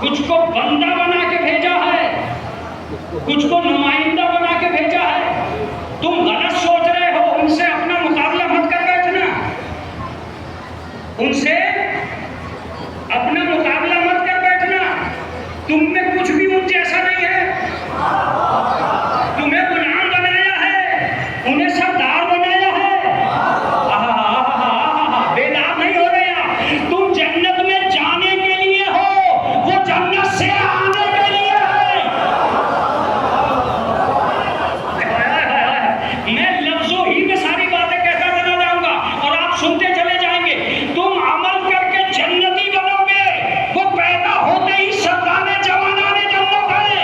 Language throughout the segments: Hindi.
कुछ को बंदा बना के भेजा है, कुछ को नुमाइंदा बना के भेजा है। तुम गलत सोच रहे हो, उनसे अपना मुकाबला मत कर बैठना, उनसे अपना मुकाबला मत कर बैठना। तुम में कुछ भी उन जैसा नहीं है। तुम्हें गुलाम बनाया है, उन्हें सरदार बनाया है। बेदाग नहीं हो रहे आप। तुम जन्नत में जाने के लिए हो, वो जन्नत से आने के लिए है। मैं लफ्जों ही में सारी बातें कहता चला जाऊंगा और आप सुनते चले जाएंगे। तुम अमल करके जन्नती बनोगे, वो पैदा होते ही सरदारे जवानाने जन्नत है।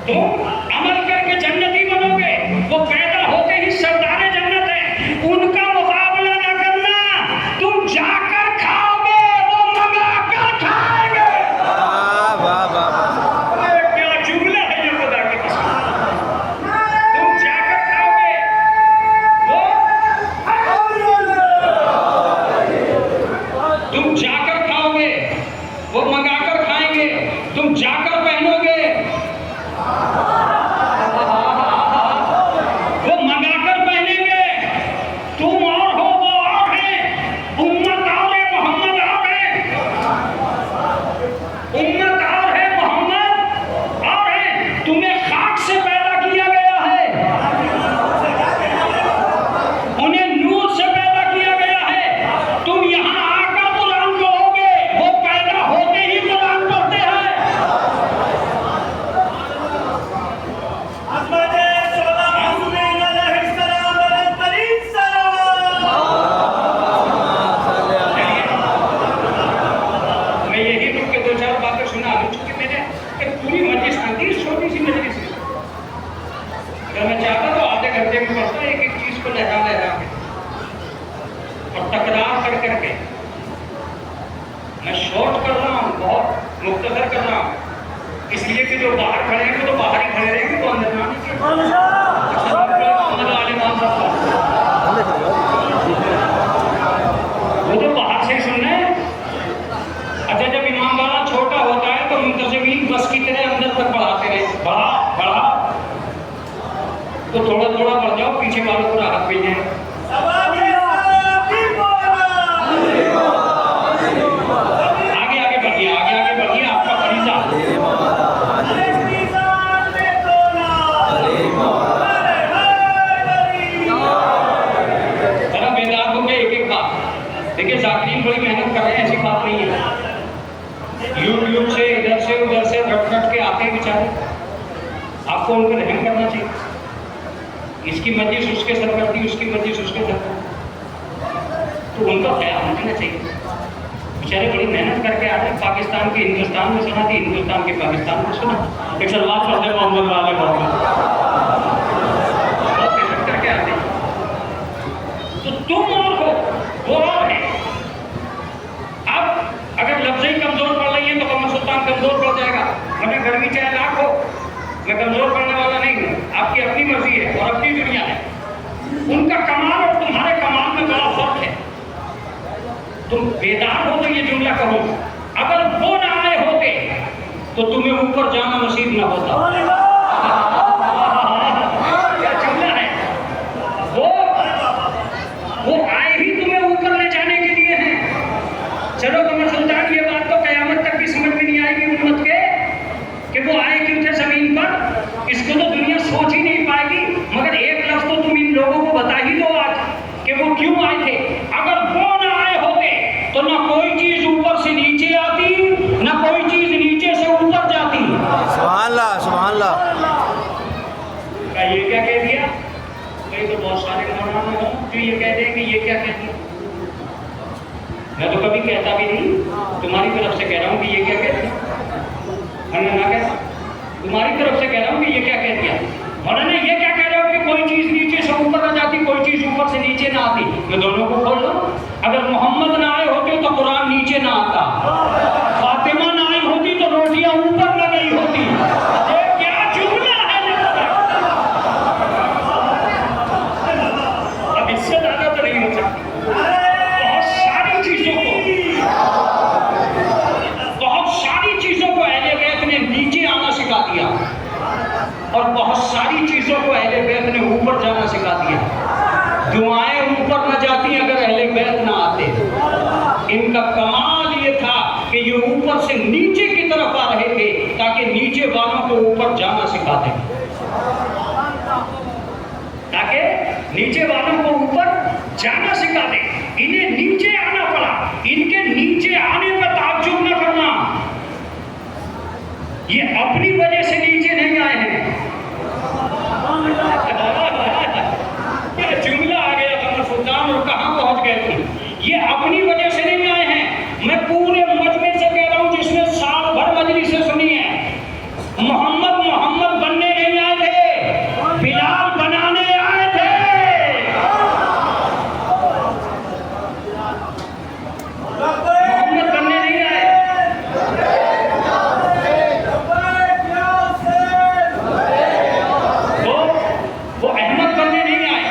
तुम अमल करके जन्नती बनोगे, वो पैदा होते ही सरदारे जन्नत है। उनका मुकाबला न करना, तुम जाकर खाओगे, वो मंगा कर खाएंगे। क्या जुमला है ये, खुदा की कसम। तुम जाकर खाओगे, तुम जाकर खाओगे, वो मंगा कर खाएंगे। तुम जाकर पहनोगे, वो मंगाकर पहनेंगे। तुम और हो, वो और है। उम्मत और है, मोहम्मद और है। उम्मत और है, मोहम्मद और है। तुम्हें खाक से पैदा किया गया है, उन्हें नूर से पैदा किया गया है। तुम यहाँ आकर कुरान पढ़ोगे, वो पैदा होते ही कुरान पढ़ते हैं। मैं यही रुक के दो चार बातें सुना दूं, क्योंकि मैंने एक पूरी मजलिस आती है, छोटी सी मजलिस है। अगर मैं चाहता तो आधे घंटे में पढ़ता, एक एक चीज को लहरा लहरा के और तकरार कर करके। मैं शॉर्ट कर रहा हूँ, बहुत मुख्तसर कर रहा हूँ, इसलिए कि जो बाहर खड़े हैं वो तो बाहर ही खड़े रहेंगे, तो अंदर ना वो तो बाहर से ही सुन रहे हैं। अच्छा, जब इमाम वाला छोटा होता है तो मुंतज़िमीन बस की तरह अंदर तक बढ़ाते रहे, बढ़ा बढ़ा, तो थोड़ा थोड़ा बढ़ जाओ, पीछे वालों को राहत मिल जाए। आगे आगे बढ़िए, आगे आगे बढ़िए, आपका फरीज़ा। जरा बेदाग हो गए एक एक बात। देखिए, ज़ाकिरीन बड़ी मेहनत कर रहे हैं, ऐसी बात नहीं है। यूट्यूब से इधर से उधर से रट रट के आते हैं बेचारे, आपको उन पर रहम करना चाहिए। इसकी मजलिस उसके सर करती, उसकी मजलिस उसके सर करती, तो उनका ख्याल रखना चाहिए। बेचारे बड़ी मेहनत करके आते हैं। पाकिस्तान के हिंदुस्तान में सुना थी, हिंदुस्तान के पाकिस्तान में सुना। एक सलवार पढ़ते मोहम्मद वाले बहुत मेहनत करके आते हैं। तो तुम और हो, वो और है। अब अगर लफ्ज़ ही कमजोर पड़ रही है तो कमर सुल्तान कमजोर पड़ जाएगा। मगर गर्मी चाहे लाख हो, मैं कमजोर पड़ने वाला नहीं हूँ। आपकी अपनी मर्जी है और अपनी दुनिया है। उनका कमाल और तुम्हारे कमाल में बड़ा फर्क है। तुम बेदार हो तो ये जुमला कहो, अगर वो ना आए होते तो तुम्हें ऊपर जाना नसीब ना होता। क्या जुमला है। वो आए ही तुम्हें ऊपर ले जाने के लिए हैं। चलो कमर सुल्तान, ये बात तो कयामत तक भी समझ में नहीं आएगी उम्मत के कि वो आए क्यों थे जमीन पर। इसको तो दुनिया सोच ही नहीं पाएगी। मगर एक लफ्ज तो तुम इन लोगों को बता ही दो आज कि वो क्यों आए थे। अगर वो ना आए होते तो ना कोई चीज ऊपर से नीचे आती, ना कोई चीज नीचे से ऊपर जाती। सुभान अल्लाह, सुभान अल्लाह। ये क्या कह दिया? कई तो बहुत सारे मौलाना हो जो ये कह दें कि ये क्या कह दिया। मैं तो कभी कहता भी नहीं, तुम्हारी तरफ से कह रहा हूँ कि ये क्या कह दिया। मैं ना कहता, तुम्हारी तरफ से कह रहा हूँ कि ये क्या कह दिया। मौलाना ये क्या कह रहे हो कि कोई चीज नीचे से ऊपर ना जाती, कोई चीज ऊपर से नीचे ना आती। मैं दोनों को खोल लो। अगर मोहम्मद ना आए होते तो कुरान नीचे ना आता, फातिमा ना आई होती तो रोटियां ऊपर न गई होती। ये क्या जुमला है। अब इससे ज्यादा तो नहीं हो सकती। बहुत सारी नीचे की तरफ आ रहे थे ताकि नीचे वालों को ऊपर जाना सिखा दें, ताकि नीचे वालों को ऊपर जाना सिखा दे। इन्हें नीचे आना पड़ा, इनके नीचे आने पर ताज्जुब न करना, ये अपनी वजह से नीचे नहीं आए हैं। क्या जुमला आ गया कमर सुल्तान, और कहां पहुंच गए तुम। ये अपनी वजह से नहीं आए हैं, मैं पूरे मजमे से कह रहा हूं जिसने साल भर मजलिस से सुनी है। मोहम्मद मोहम्मद बनने नहीं आए थे, बिलाल बनाने आए थे। मोहम्मद बनने नहीं आए, वो अहमद बनने नहीं आए,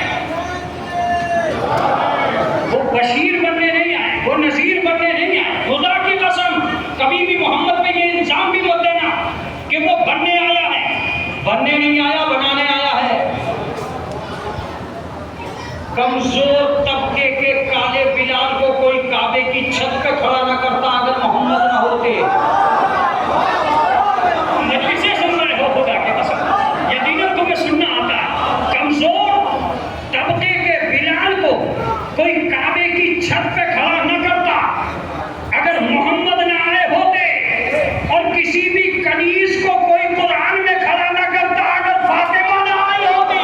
वो बशीर बनने नहीं आए, वो नजीर बनने नहीं आए। खुदा की कसम, कभी भी मोहम्मद पे ये इल्जाम भी मत देना कि वो बनने आया है। बनने नहीं आया, बनाने आया है। कमजोर तबके के काले बिलाल को कोई काबे की छत पे खड़ा न करता अगर मोहम्मद न होते। मजलिसें सुन रहे हो, खुदा की कसम, यकीनन तुम्हें सुनना आता है। कमजोर तबके के बिलाल को कोई काबे की छत पे खड़ा न करता अगर मोहम्मद न आए होते, और किसी भी कनीज को कोई कुरान में खड़ा न करता अगर फातिमा न आई होती।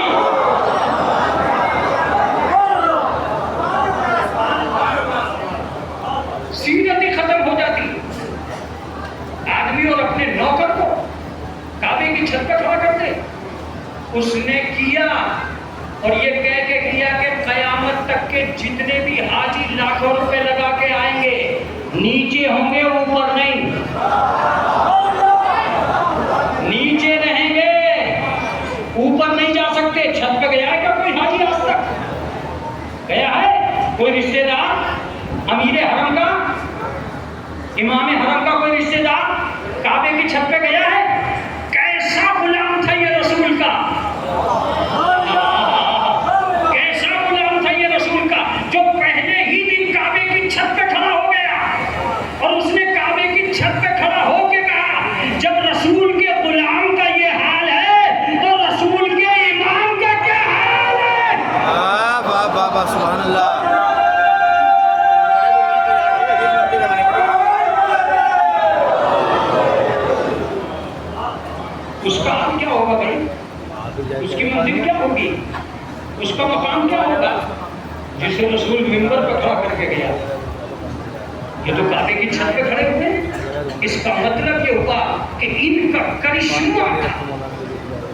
सीरत ही खत्म हो जाती। आदमी और अपने नौकर को काबे की छत पर खड़ा करते। उसने किया, और ये कह के किया कि कयामत तक के जितने भी हाजी लाखों रुपए लगा के आएंगे नीचे होंगे, ऊपर नहीं। नीचे रहेंगे, ऊपर नहीं जा सकते। छत पे गया है क्या कोई हाजी आज तक? गया है कोई रिश्तेदार? अमीर हरम का, इमाम हरम का कोई रिश्तेदार काबे की छत पे गया है? कैसा गुलाम था ये रसूल का, कैसा गुलाम था ये रसूल का, जो पहले ही दिन काबे की छत पे खड़ा हो गया। और उसने काबे की छत पे खड़ा होके कहा, जब रसूल के गुलाम का ये हाल है तो रसूल के इमाम का क्या हाल है। वाह वाह वाह, सुभान अल्लाह। उसका हाल क्या होगा भाई? उसकी मंजिल क्या होगी? उसका मकाम क्या होगा जिसे रसूल मिंबर पर खड़ा करके गया? ये तो काबे की छत पे खड़े हुए। इसका मतलब ये हुआ कि इनका करिश्मा था,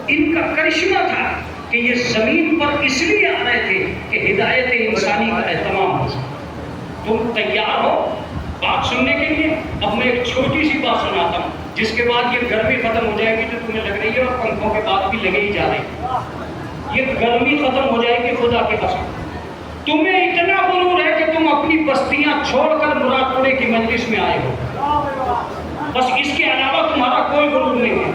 इनका करिश्मा था कि ये जमीन पर इसलिए आ रहे थे कि हिदायत इंसानी का एहतमाम हो। तुम तैयार हो बात सुनने के लिए? अब मैं एक छोटी सी बात सुनाता हूँ, जिसके बाद ये गर्मी खत्म हो जाएगी जो तुम्हें लग रही है, और पंखों के बाद भी लगे ही जा रही। ये गर्मी खत्म हो जाएगी खुदा के कसम। तुम्हें इतना गुरूर है कि तुम अपनी बस्तियां छोड़कर मुरादपुरे की मजलिस में आए हो, बस इसके अलावा तुम्हारा कोई गुरूर नहीं है।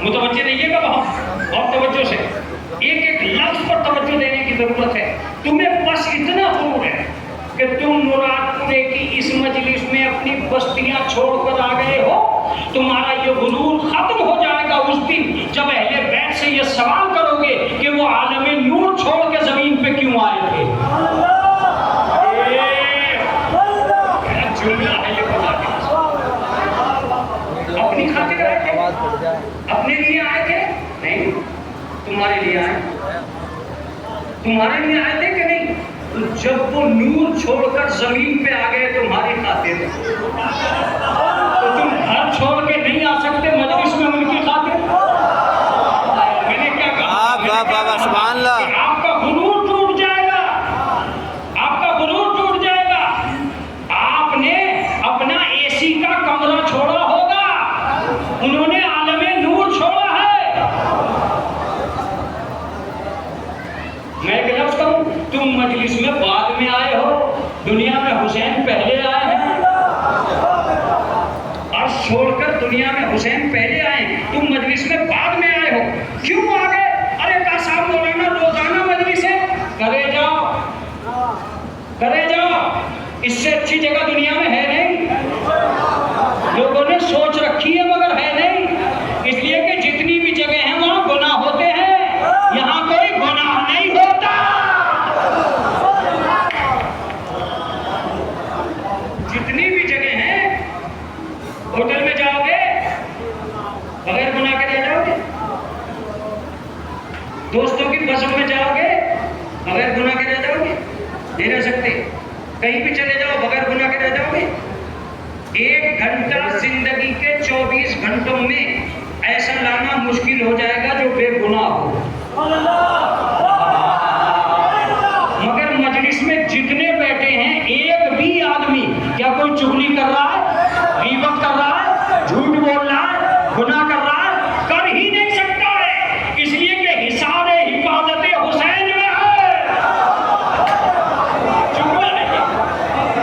मुतवज्जे रहिएगा बहुत और तवज्जो से, एक एक लफ्ज पर तवज्जो देने की जरूरत है। तुम्हें बस इतना गुरूर है कि तुम मुरादपुरे की इस मजलिस में अपनी बस्तियां छोड़कर आ गए हो। तुम्हारा ये गुरूर खत्म हो जाएगा उस दिन जब अहले बैत से ये सवाल करोगे कि वो आलमे नूर छोड़ के जमीन पे क्यों आए थे। जुमला है ये, खुदा के अपनी खातिर आए थे, अपने लिए आए थे? नहीं, तुम्हारे लिए आए। तुम्हारे लिए आए थे कि नहीं? तो जब वो नूर छोड़कर जमीन पे आ गए तुम्हारी खातिर, तो तुम घर छोड़ के नहीं आ सकते मजलिस में उनकी खातिर। मैंने क्या कहा? सुभान अल्लाह। आपका गुरूर टूट जाएगा, आपका गुरूर टूट जाएगा। आपने अपना एसी का कमरा छोड़ा होगा, उन्होंने आलमे नूर छोड़ा है। मैं एक लफ्ज कहूं, तुम मजलिस में बाद में आए हो, दुनिया में हुसैन पहले आए हैं। दुनिया में हुसैन पहले आए, तुम मजलिस में बाद में आए हो, क्यों आ गए? अरे का साहब मौलाना रोजाना मजलिस है, करे जाओ, इससे अच्छी जगह दुनिया में है नहीं। लोगों ने सोच रखी है मगर है नहीं, इसलिए कि जितनी भी जगह है वहां गुनाह होते हैं, यहाँ कोई गुनाह नहीं होता। जितनी भी जगह है, होटल में जाओगे बगैर गुनाह के रह जाओगे, दोस्तों की बसों में जाओगे बगैर गुनाह के रह जाओगे, नहीं रह सकते। कहीं भी चले जाओ बगैर गुनाह के रह जाओगे। 1 घंटा जिंदगी के 24 घंटों में ऐसा लाना मुश्किल हो जाएगा जो बेगुनाह हो। मगर मजलिस में जितने बैठे हैं, एक भी आदमी क्या कोई चुगली कर रहा है, गीबत कर रहा है, झूठ बोल रहा है, गुनाह कर रहा है? कर ही नहीं सकता है, इसलिए कि हिसाब हिफाजत हुसैन में है।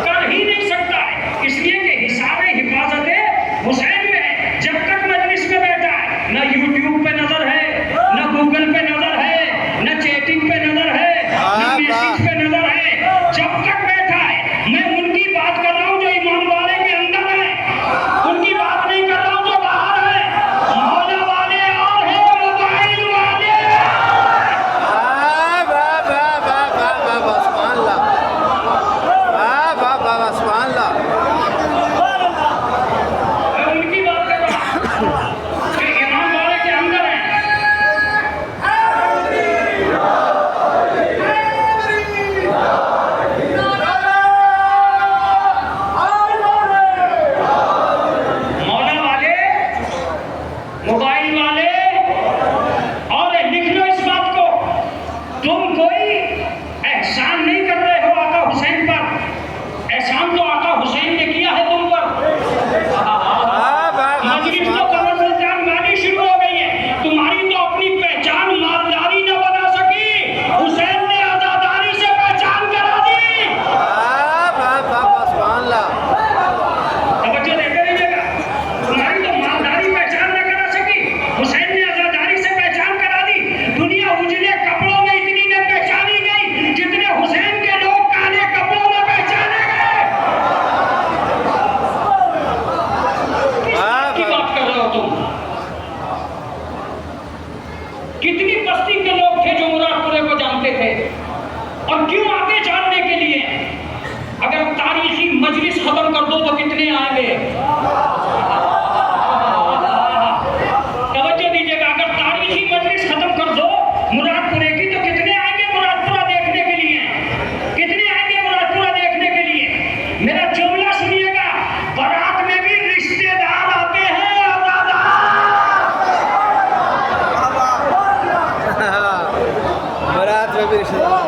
कर ही नहीं सकता है, इसलिए कि हिसाब हिफाजत हुसैन में है। जब तक मजलिस में बैठा है, ना यूट्यूब पे नजर है, ना गूगल पे नजर है, ना चैटिंग पे नजर है, ना मैसेज पे नजर है। जब तक बैठा है, मैं उनकी बात कर रहा हूँ जो ईमान वाले के अंदर है, उनकी बात नहीं कर रहा हूँ जो बाहर है। मौला वाले और है मोबाइल वाले। मैं उनकी बात कर रहा हूँ जो ईमान वाले के अंदर है। मौला वाले, मोबाइल वाले, और लिख लो इस बात को, तुम कोई एहसान नहीं कर रहे हो आका हुसैन पर, एहसान तो आका हुसैन ने किया है तुम पर। मजलिस तो कमर सुल्तान वाली शुरू हो गई है, तुम्हारी तो अपनी पहचान मालदारी न बना सकी, हुसैन ने आजादारी से पहचान करा दी। तवज्जो देते रहिएगा, तुम्हारी तो मालदारी पहचान न करा सकी, हुसैन ने आजादारी से पहचान करा दी। दुनिया उजले कपड़ों में इतनी न पहचानी गई जितने हुसैन के लोग काले कपड़ों में पहचाने गए। किस बात की बात कर रहे हो तुम? कितनी बस्ती के लोग थे जो मुरादपुरे को जानते थे, और क्यों आगे जानने के लिए? अगर तारीखी मजलिस खत्म कर दो तो कितने आएंगे? तवज्जो दीजिएगा, अगर तारीखी मजलिस खत्म कर दो मुरादपुरे की तो कितने आएंगे मुरादपुरा देखने के लिए? कितने आएंगे मुरादपुरा देखने के लिए? मेरा जुमला सुनिएगा, बारात में भी रिश्तेदार आते हैं, बारात में भी रिश्तेदार।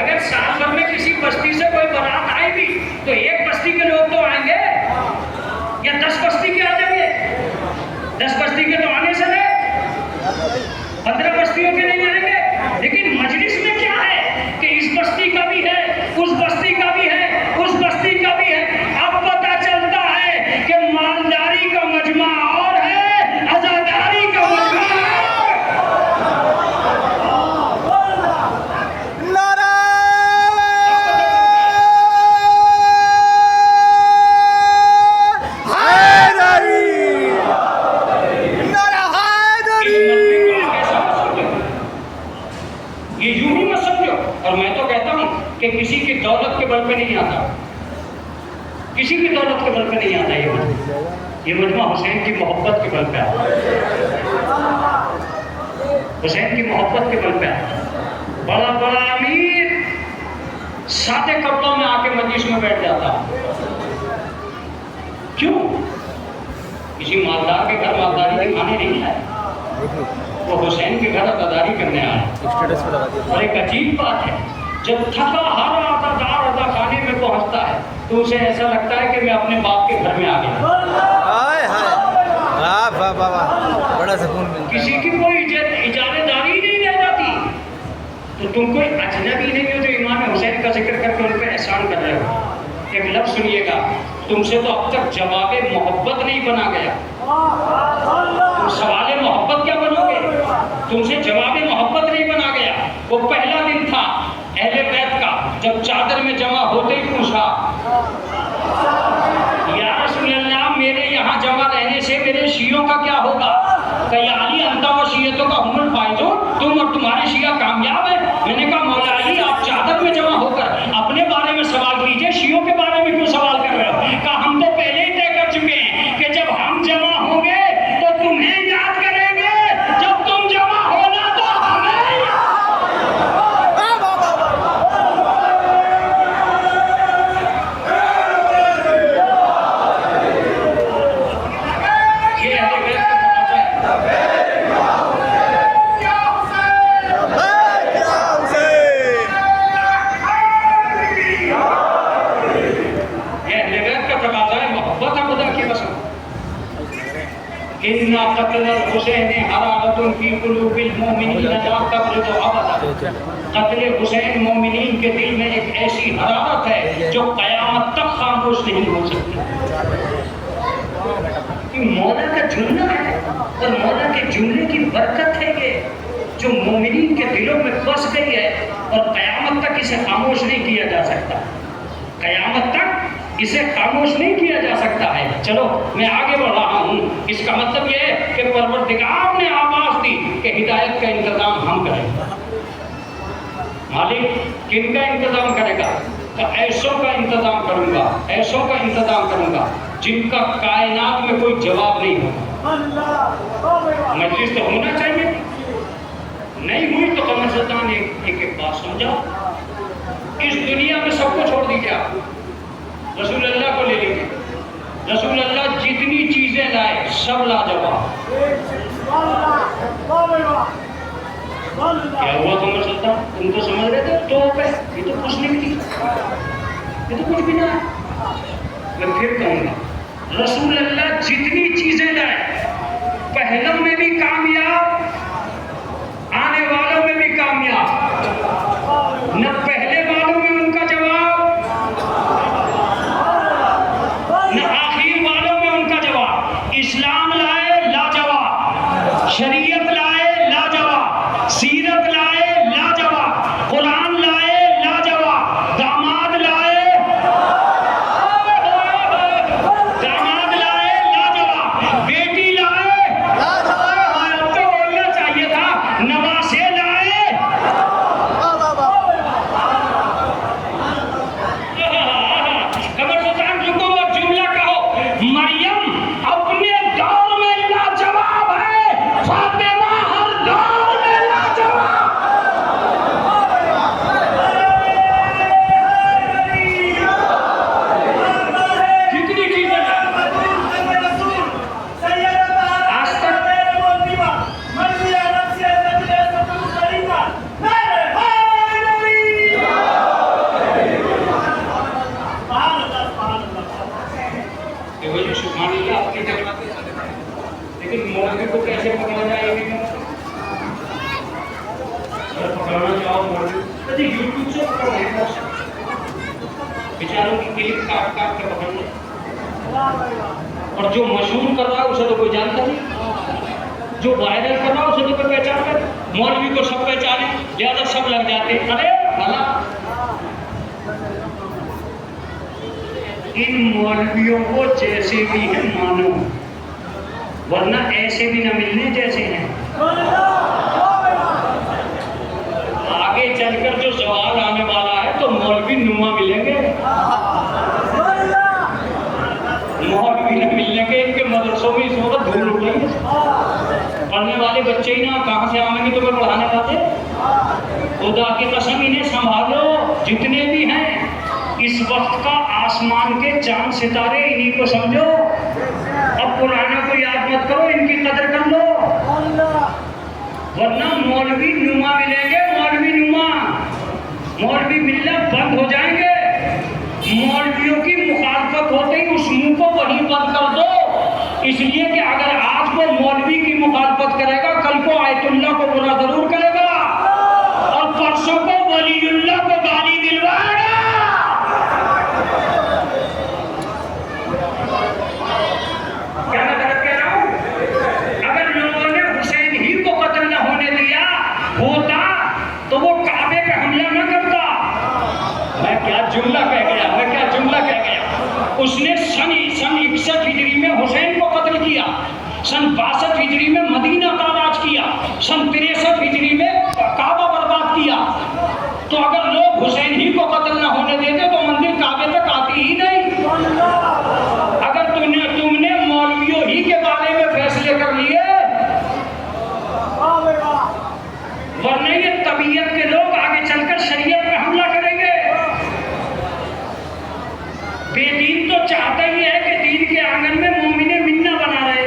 अगर साल भर में किसी बस्ती से कोई बारात आई भी तो एक बस्ती के लोग तो आएंगे या 10 बस्ती के आ जाएंगे? 10 बस्ती के तो आने से नहीं, 15 बस्तियों के नहीं आएंगे। लेकिन मजलिस में क्या है कि इस बस्ती का भी है, उस बस्ती का भी है, उस बस्ती का भी है। अब पता चलता है कि मालदारी का मजमा और है, आजादारी का मजमा है। ये यूं ही मत समझो। और मैं तो कहता हूं कि किसी की दौलत के बल पे नहीं आता, किसी की दौलत के बल पे नहीं आता ये मजमा हुसैन की मोहब्बत के बल पे आता, हुसैन की मोहब्बत के बल पे आता। बड़ा बड़ा अमीर सादे कपड़ों में आके मजलिस में बैठ जाता, क्यों? किसी मालदार के घर मालदारी के खाने नहीं आए, वो हुसैन के घर अदादारी करने आए। और एक अजीब बात है, जब थका हारा अदादार अदा खाने में पहुंचता है तो उसे ऐसा लगता है कि मैं अपने बाप के घर में आ गया। बड़ा सुकून मिलता है। किसी की कोई इजारेदारी नहीं रह जाती। तो तुम कोई अजनबी नहीं हो जो इमाम हुसैन का जिक्र करके उन पर एहसान कर रहे हो। एक लफ्ज सुनिएगा, तुमसे तो अब तक जवाब मोहब्बत नहीं बना गया। तुम सवाल मोहब्बत क्या बनोगे? तुमसे जवाब मोहब्बत नहीं बना गया। वो पहला दिन था अहले बैत का, जब चादर में जमा होते ही पूछा, या रसूल अल्लाह, मेरे यहाँ जमा रहने से मेरे शियों का क्या होगा? कयाली अंता व शियतों का हुमल फायजो, तुम और तुम्हारे शिया कामयाब है। मैंने कहा मौला अली, आप चादर में जमा होकर अपने बारे में सवाल कीजिए, शियों के बारे में क्यों सवाल कर रहे हो? कहा हम तो पहले ही तय कर चुके हैं कि जब हम जमा होंगे तो तुम्हें याद करेंगे, जब तुम जमा होना तो हमें। ये अहले बैत का तमाशा है। इन्ना क़त्ल हुसैन हरारतुन फी क़ुलूबिल मुमिनीन ला तब्रिदु अबदा। क़त्ल हुसैन मोमिनीन के दिल में एक ऐसी हरारत है जो क़यामत तक खामोश नहीं हो सकती। ये मौला का जुमला है और मौला के जुमले की बरकत है ये, जो मोमिनीन के दिलों में बस गई है और क़यामत तक इसे खामोश नहीं किया जा सकता। क़यामत तक इसे खामोश नहीं किया जा सकता है। चलो मैं आगे बढ़ रहा हूँ। इसका मतलब यह है कि परवरदिगार ने आवाज दी कि हिदायत का इंतजाम हम करेंगे। मालिक किन का इंतजाम करेगा? तो ऐसों का इंतजाम करूंगा, ऐसों का इंतजाम करूंगा जिनका कायनात में कोई जवाब नहीं होगा। मजलिस तो होना चाहिए, नहीं हुई तो कमर सुल्तान एक बात समझाओ, इस दुनिया में सबको छोड़ दीजिए, आप रसूल अल्लाह को ले लीजिए। रसूल अल्लाह जितनी चीजें लाए सब लाजवाब। क्या हुआ कमर सुल्तान, तुम तो समझ रहे थे तो ये तो कुछ नहीं थी, ये तो कुछ भी ना है। मैं फिर कहूँगा, रसूल अल्लाह जितनी चीजें लाए, पहलम में भी कामयाब, आने वालों में भी कामयाब। न पहले वालों में उनका जवाब, न आखिर वालों में उनका जवाब। इस्लाम लाए लाजवाब, शरीयत लाए लाजवाब, सीरत लाए लाजवाब, कुरान लाए लाजवाब, दामाद लाए लाजवाब, बेटी लाए लाजवाब, तो बोलना चाहिए था नवासे लाए। कमर सुल्तान रुको और जुमला कहो, मरियम अपने दौर में लाजवाब है, फातिमा हर दौर में लाजवाब। कितनी चीजें आज तक सुभान अल्लाह अपनी जगह, लेकिन मौलवी को कैसे पकड़ना है ये भी अगर पकड़ना चाहो मौलवी तो यूट्यूब से पकड़ नहीं सकते, बेचारों की क्लिप काट काट के पकड़ लो। और जो मशहूर कर रहा है उसे तो कोई जानता नहीं, जो वायरल कर रहा है उसे तो कोई पहचान कर। मौलवी को सब पहचाने, ज्यादा सब लग जाते, अरे भला इन मौलवियों को जैसे भी है मानो, वरना ऐसे भी न मिलने जैसे हैं। आगे चलकर जो सवाल आने वाला है तो मौलवी नुमा मिलेंगे, मौलवी न मिलने के इनके मदरसों में इस वक्त धूल उड़ रही है। पढ़ने वाले बच्चे ही ना कहाँ से आएंगे तुम्हें पढ़ाने वाले? खुदा की कसम इन्हें संभालो, जितने भी हैं इस वक्त का आसमान के चांद सितारे इन्हीं को समझो। अब पुराना को याद मत करो, इनकी कदर कर लो, वरना मौलवी नुमा मिलेंगे, मौलवी नुमा। मौलवी मिलना बंद हो जाएंगे। मौलवियों की मुखालफत होते ही उस मुंह को वहीं बंद कर दो, इसलिए कि अगर आज को मौलवी की मुखालफत करेगा, कल को आयतुल्लाह को बुरा जरूर करेगा और परसों को वलीउल्लाह को गाली दिलवाएगा। जुमला कह गया, मैं क्या जुमला कह गया। उसने सन 61 हिजरी में हुसैन को कत्ल किया, सन 62 हिजरी में मदीना का राज किया, सन 63 हिजरी में काबा बर्बाद किया। तो अगर लोग हुसैन ही को कत्ल न होने देते तो मंदिर काबे तक आती ही नहीं। अगर तुमने मौलवियों ही के बारे में फैसले कर लिए, वरना ये तबीयत के लोग आगे चलकर शरीयत पे हमला करेंगे। बेदीन तो चाहता ही है कि दीन के आंगन में मोमिने मिन्ना बना रहे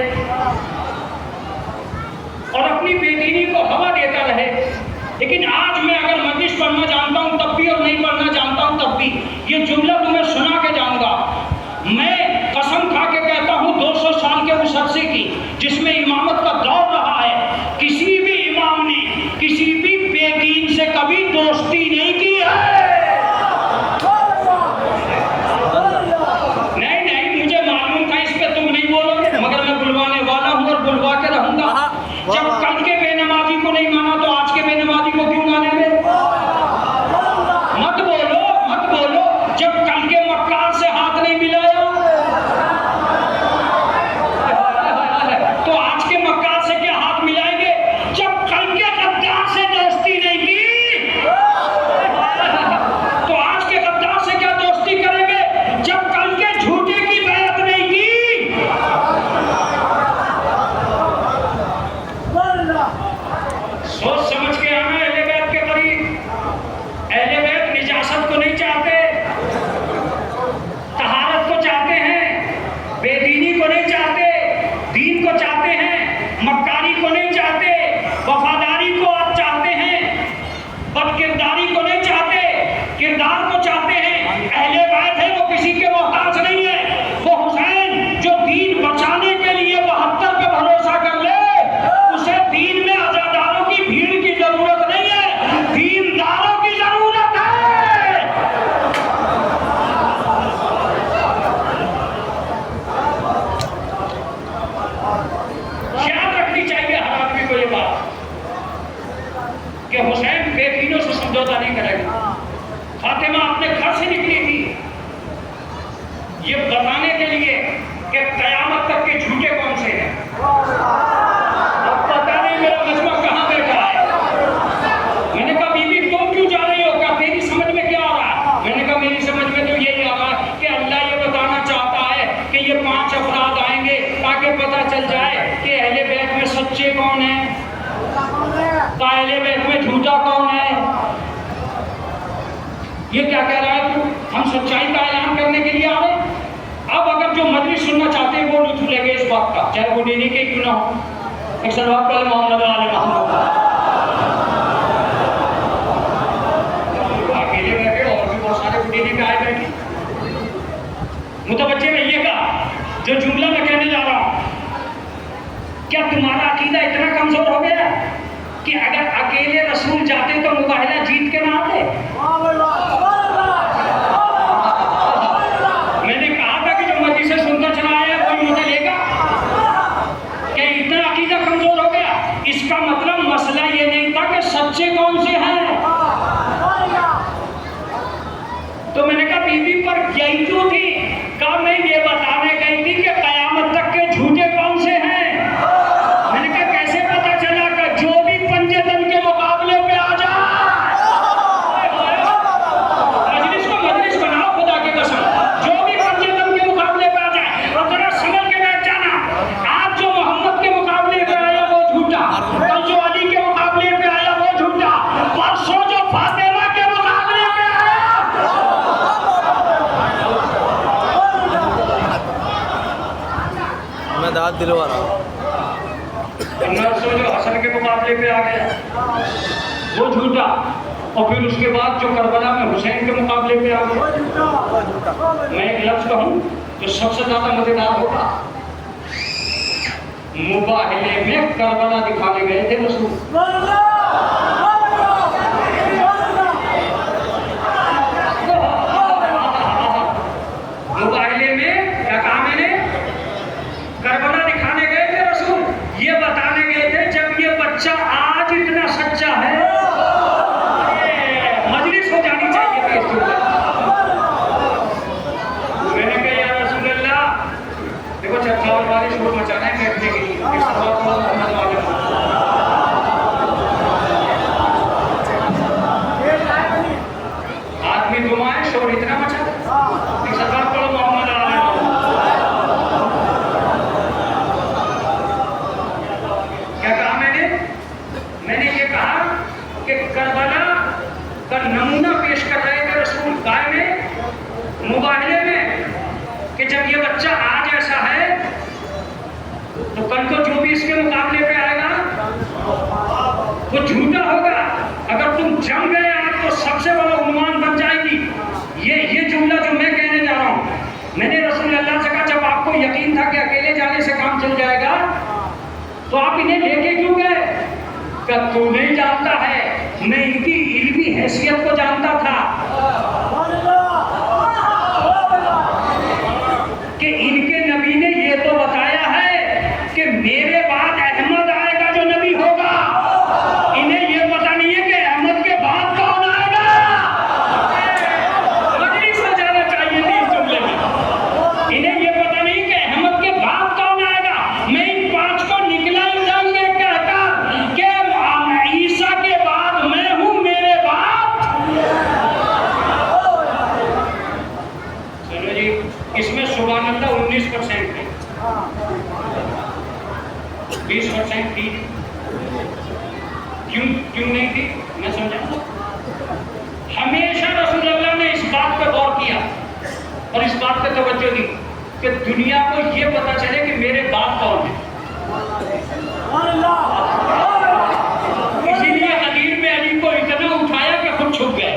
और अपनी बेदीनी को हवा देता रहे। लेकिन आज मैं अगर मजलिस पढ़ना जानता हूं तब भी और नहीं पढ़ना जानता हूं तब भी ये जुमला तुम्हें सुना के जाऊंगा। मैं कसम खा के कहता हूं 200 साल के उस अरसे की जिसमें इमामत का दौर रहा है, किसी भी इमाम ने किसी भी बेदीन से कभी दोस्ती नहीं की है। नहीं, मुझे मालूम था इस पे तुम नहीं बोलोगे, मगर मैं बुलवाने वाला हूं और बुलवा के रहूंगा। जब कल के बेनमाजी को नहीं माना तो आज के बेनमाजी को क्यों मानेंगे? मत बोलो। जब कल के मक्कार से हाथ नहीं मिलाया तो आज के मक्कार से क्या हाथ मिलाएंगे? जब कल के गद्दार से दोस्ती नहीं की तो आज के गद्दार से क्या दोस्ती करेंगे? जब कल के झूठे की बैत नहीं की सोच समझ के आना। अहले बैत के करीब अहले बैत निजासत को नहीं चाहते, तहारत को चाहते हैं, बेदीनी को नहीं चाहते, दीन को चाहते हैं, मक्कारी को नहीं चाहते, वफादारी को आप चाहते हैं, बदकिरदारी को नहीं चाहते, किरदार को चाहते हैं। अहले बैत है वो किसी के मोहताज नहीं है। वो हुसैन जो दीन बचाने के लिए 72 पे भरोसा कर ले, उसे दीन में अज़ादारों की भीड़ की जरूरत नहीं है, दीनदारों की जरूरत है। याद रखनी चाहिए हर आदमी को ये बात कि हुसैन बेदीनों से समझौता नहीं करेगा। फातिमा अपने घर से निकली थी ये बताने के लिए कि कयामत तक के झूठे कौन से हैं। अब पता नहीं मेरा मजमा कहां बैठा है। मैंने कहा बीबी तुम क्यों जा रही हो, क्या तेरी समझ में क्या आ रहा है? मैंने कहा मेरी समझ में तो यही आ रहा है कि अल्लाह ये बताना चाहता है कि ये 5 अफराद आएंगे ताकि पता चल जाए कि अहले बैत में सच्चे कौन है, अहले बैत में झूठा कौन है। ये क्या कह रहा है तू? हम सच्चाई का ऐलान करने के लिए आ रहे। अब अगर जो मजलिस सुनना चाहते हैं वो लुत्फ लेंगे इस बात का, चाहे वो डेली के क्यों ना हो। एक सलवात पहले मोहम्मद वाले मोहम्मद अकेले बैठे और भी बहुत सारे डेली पे आए बैठे। मुतवज्जे रहिएगा जो जुमला मैं कहने जा रहा हूं। क्या तुम्हारा अकीदा इतना कमजोर हो गया कि अगर अकेले रसूल जाते तो मुबाहिला जीत के ना आते? मैंने कहा था कि जो मर्जी से सुनता चला आया कोई मुझे लेगा। क्या इतना अकीदा कमजोर हो गया? इसका मतलब मसला ये नहीं था कि सच्चे कौन से हैं। तो मैंने कहा बीबी पर गई क्यों थी? कहा मैं ये बताने गई थी कि कयामत तक के झूठे कौन से हैं। मैंने कहा कैसे पता चला कि जो भी पंजेदन के मुकाबले पे आ जाए। मजलिस को मजलिस बनाओ खुदा की कसम, जो भी पंजेदन के मुकाबले पे आ जाए। और जरा समझ के बैठ जाना, आज जो मोहम्मद के मुकाबले पे आया वो झूठा, कल जो अली के मुकाबले पे आया वो झूठा, परसों जो फातिमा के मुकाबले पे आया। मैं दाद दिलवा रहा हूँ। जो हसन के मुकाबले पे आ गया वो झूठा, और फिर उसके बाद जो करबला में हुसैन के मुकाबले पे आ गया। मैं एक लफ्ज कहूं जो सबसे ज्यादा मजेदार होगा, मुबाहिले में करबला दिखाने गए थे रसूल। मुबाहिले में क्या कहा मैंने? करबला दिखाने गए थे रसूल, ये बताने गए थे जब ये बच्चा आज इतना सच्चा है। मजलिस हो जानी चाहिए। मुबाहले में कि जब ये बच्चा आज ऐसा है तो कल को जो भी इसके मुकाबले पे आएगा वो झूठा होगा। अगर तुम जम गए आज तो सबसे बड़ा उन्मान बन जाएगी। ये जुमला जो मैं कहने जा रहा हूँ, मैंने रसूल अल्लाह से कहा जब आपको यकीन था कि अकेले जाने से काम चल जाएगा तो आप इन्हें लेके क्यों गए? क्या तू नहीं जानता है, मैं इनकी इल्मी हैसियत को जानता था कि इनके नबी ने ये तो बताया है कि मेरे बाद अहमद आएगा जो नबी होगा। इन्हें ये पता नहीं है कि अहमद के बाद कौन आएगा। मजलिस में जाना चाहिए थी इस जुमले में। इन्हें ये पता नहीं कि अहमद के बाद कौन आएगा। मैं इन पांच को निकला ही जाऊंगे कहता कि ईसा के बाद मैं हूं, मेरे बाद। चलो जी, इसमें सुभान अल्लाह 19% है, 20% थी। क्यों नहीं थी मैं समझा। हमेशा रसूल अल्लाह ने इस बात पर गौर किया और इस बात पर तवज्जो दी कि दुनिया को ये पता चले कि मेरे बाप कौन है। इसीलिए गदीर में अली को इतना उठाया कि खुद छुप गए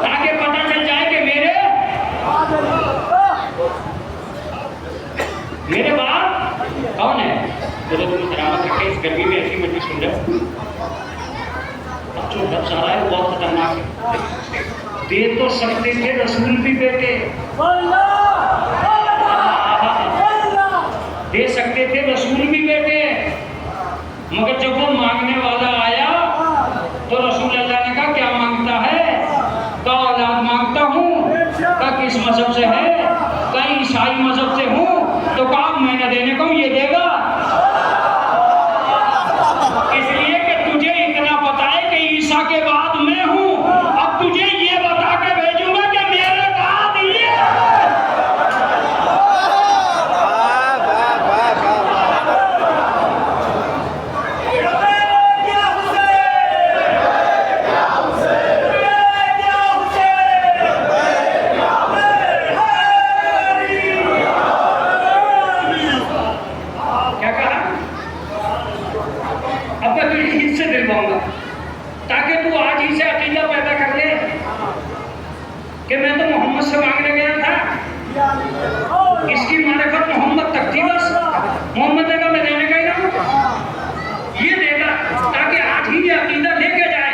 ताकि पता चल जाए कि मेरे बाप कौन है। तो तुम सलामत रखे, इस गर्मी में ऐसी मर्जी सुन रहे हो। अब जो लफ्ज़ आ रहा है वो बहुत खतरनाक है। दे तो सकते थे रसूल भी बेटे, दे सकते थे रसूल भी बेटे, मगर जब वो मांगने वाला आया तो रसूल अल्लाह ने कहा क्या मांगता है? तो औलाद मांगता हूँ। का किस मजहब से है? कहीं ईसाई मजहब से हूँ। तो कहा मैं न देने को ये देगा, इसलिए कि तुझे इतना पता है कि ईसा के बाद मैं हूँ। अब तुझे ये बता के भेजूंगा कि मेरे बाद ये। क्या कहा? अब मैं तुझे हिस्से दिलवाऊंगा ताकि तू आज ही से अकीदा पैदा कर ले कि मैं तो मोहम्मद से मांगने गया था, इसकी मारिफत मोहम्मद तक थी, बस मोहम्मद देगा मैं देने का ही ना ये देगा, ताकि आज ही ये अकीदा लेके जाए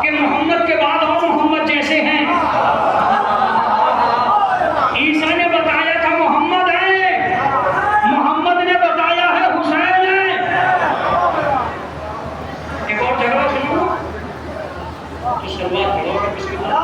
कि मोहम्मद के बाद और मोहम्मद जैसे हैं। ईसा ने बताया था मोहम्मद है, मोहम्मद ने बताया है हुसैन है। एक और झगड़ा सुनो तो शुरुआत करो बिस्मिल्लाह।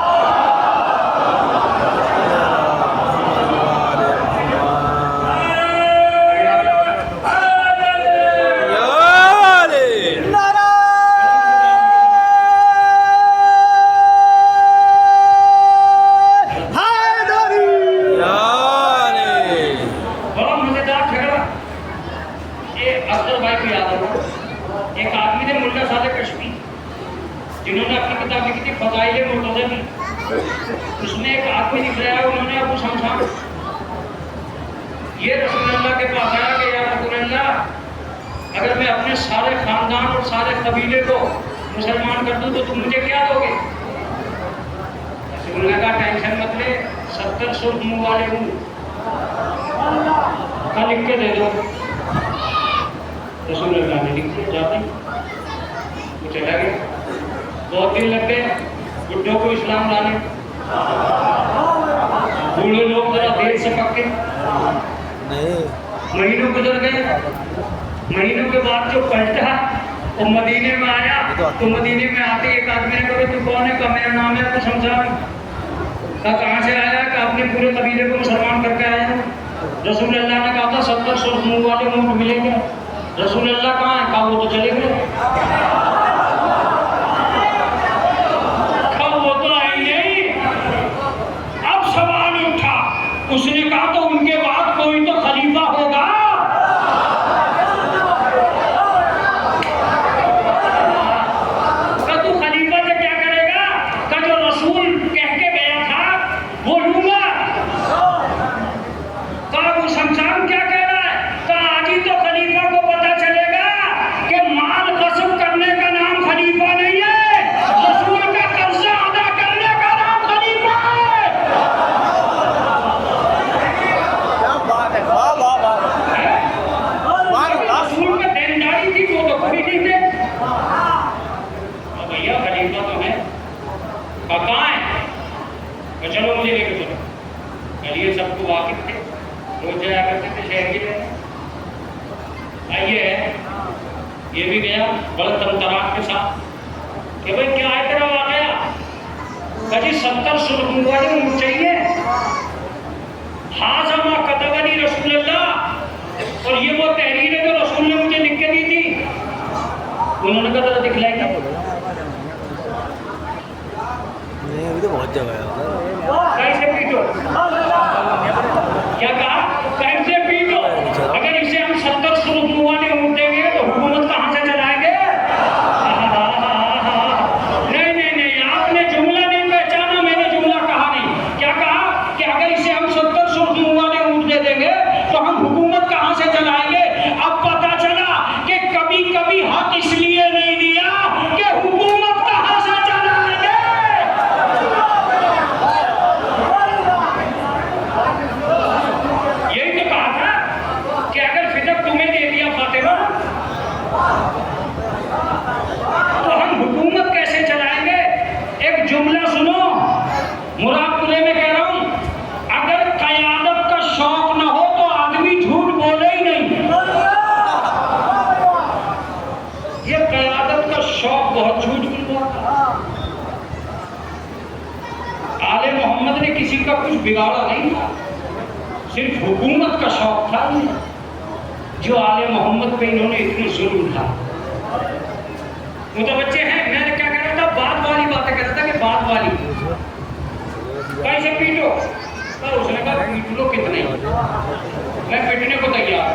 एक आदमी ने मुल्ला सादिक कश्मी, जिन्होंने अपनी किताब लिखी थी फज़ाइल मुर्तज़ा की, उसमें एक आदमी लिखाया है, उन्होंने अबू शमशान ये रसूल अल्लाह के पास आया कि या रसूल अल्लाह, अगर मैं अपने सारे खानदान और सारे कबीले को मुसलमान कर दूं तो तुम मुझे क्या दोगे? रसूल अल्लाह का टेंशन मत ले, 70 सुर्ख मुंह वाले हूँ, लिख के दे दो। रसूल अल्लाह ने लिख दिया, जाते वो चला गया। बहुत दिन लग गए बुढ़ों को इस्लाम लाने, बूढ़े लोग जरा देर से पक्के। महीनों गुजर गए, महीनों के बाद जो पलटा वो मदीने में आया, तो मदीने में आते एक आदमी ने कहा तू कौन है? कहा मेरा नाम है तो शमशान। कहा कहाँ से आया? कहा अपने पूरे कबीले को मुसलमान करके आया। रसूल अल्लाह ने कहा था 70 सुर्ख मुंह वाले मुंह मिलेंगे। रसूल अल्लाह कहाँ है? कहा वो तो चले गए। कहा वो तो आएंगे ही। अब सवाल उठा, उसने कहा तो उनके बाद कोई तो खलीफा होगा। कहा तू खलीफा से क्या करेगा? कहा जो रसूल कहाँ है? तो चलो मुझे लेके चलो। चलिए, सबको वाकिफ थे, रोज जाया करते थे शहर के लिए। आइए, ये भी गया बड़े तमतराक के साथ कि भाई क्या है तेरा आ गया? कभी 70 सुरखुम वाले ऊँट चाहिए। हाज़मा कतबनी रसूलुल्लाह, और ये वो तहरीर है जो रसूल ने मुझे लिख के दी थी। उन्होंने कहा जरा दिखलाई क्या? नहीं, अभी तो बहुत जगह है। कैसे पीटो? क्या कहा? कैसे पीटो? अगर इसे हम 70 सुरखुम वाले ऊँट देंगे तो हुकूमत कहाँ से चलाएंगे? नहीं नहीं नहीं, आपने जुमला नहीं पहचाना, मैंने जुमला कहा नहीं। क्या कहा कि अगर इसे हम 70 सुरखुम वाले ऊँट दे देंगे तो हम हुकूमत कहाँ से चलाएंगे? अब पता चला कि कभी कभी हक इसलिए नहीं दिया कि हुकूमत कहाँ से चलाएंगे। यही तो कहा था कि अगर फितक तुम्हें दे दिया फातिमा तो हम हुकूमत कैसे चलाएंगे? एक जुमला सुनो, मुरादपुरे में कह रहा हूं, अगर कयादत का शौक न हो तो आदमी झूठ बोले ही नहीं। ये कयादत का शौक बहुत झूठ बोलता। आले मोहम्मद ने किसी का कुछ बिगाड़ा नहीं था, सिर्फ हुकूमत का शौक था जो आले मोहम्मद पे इन्होंने इतने जुल्म था। वो तो बच्चे हैं, मैंने क्या कह रहा था, बात वाली बातें कह रहा था कि बात वाली कैसे पीटो? पर उसने कहा पीट लो कितने, मैं पीटने को तैयार।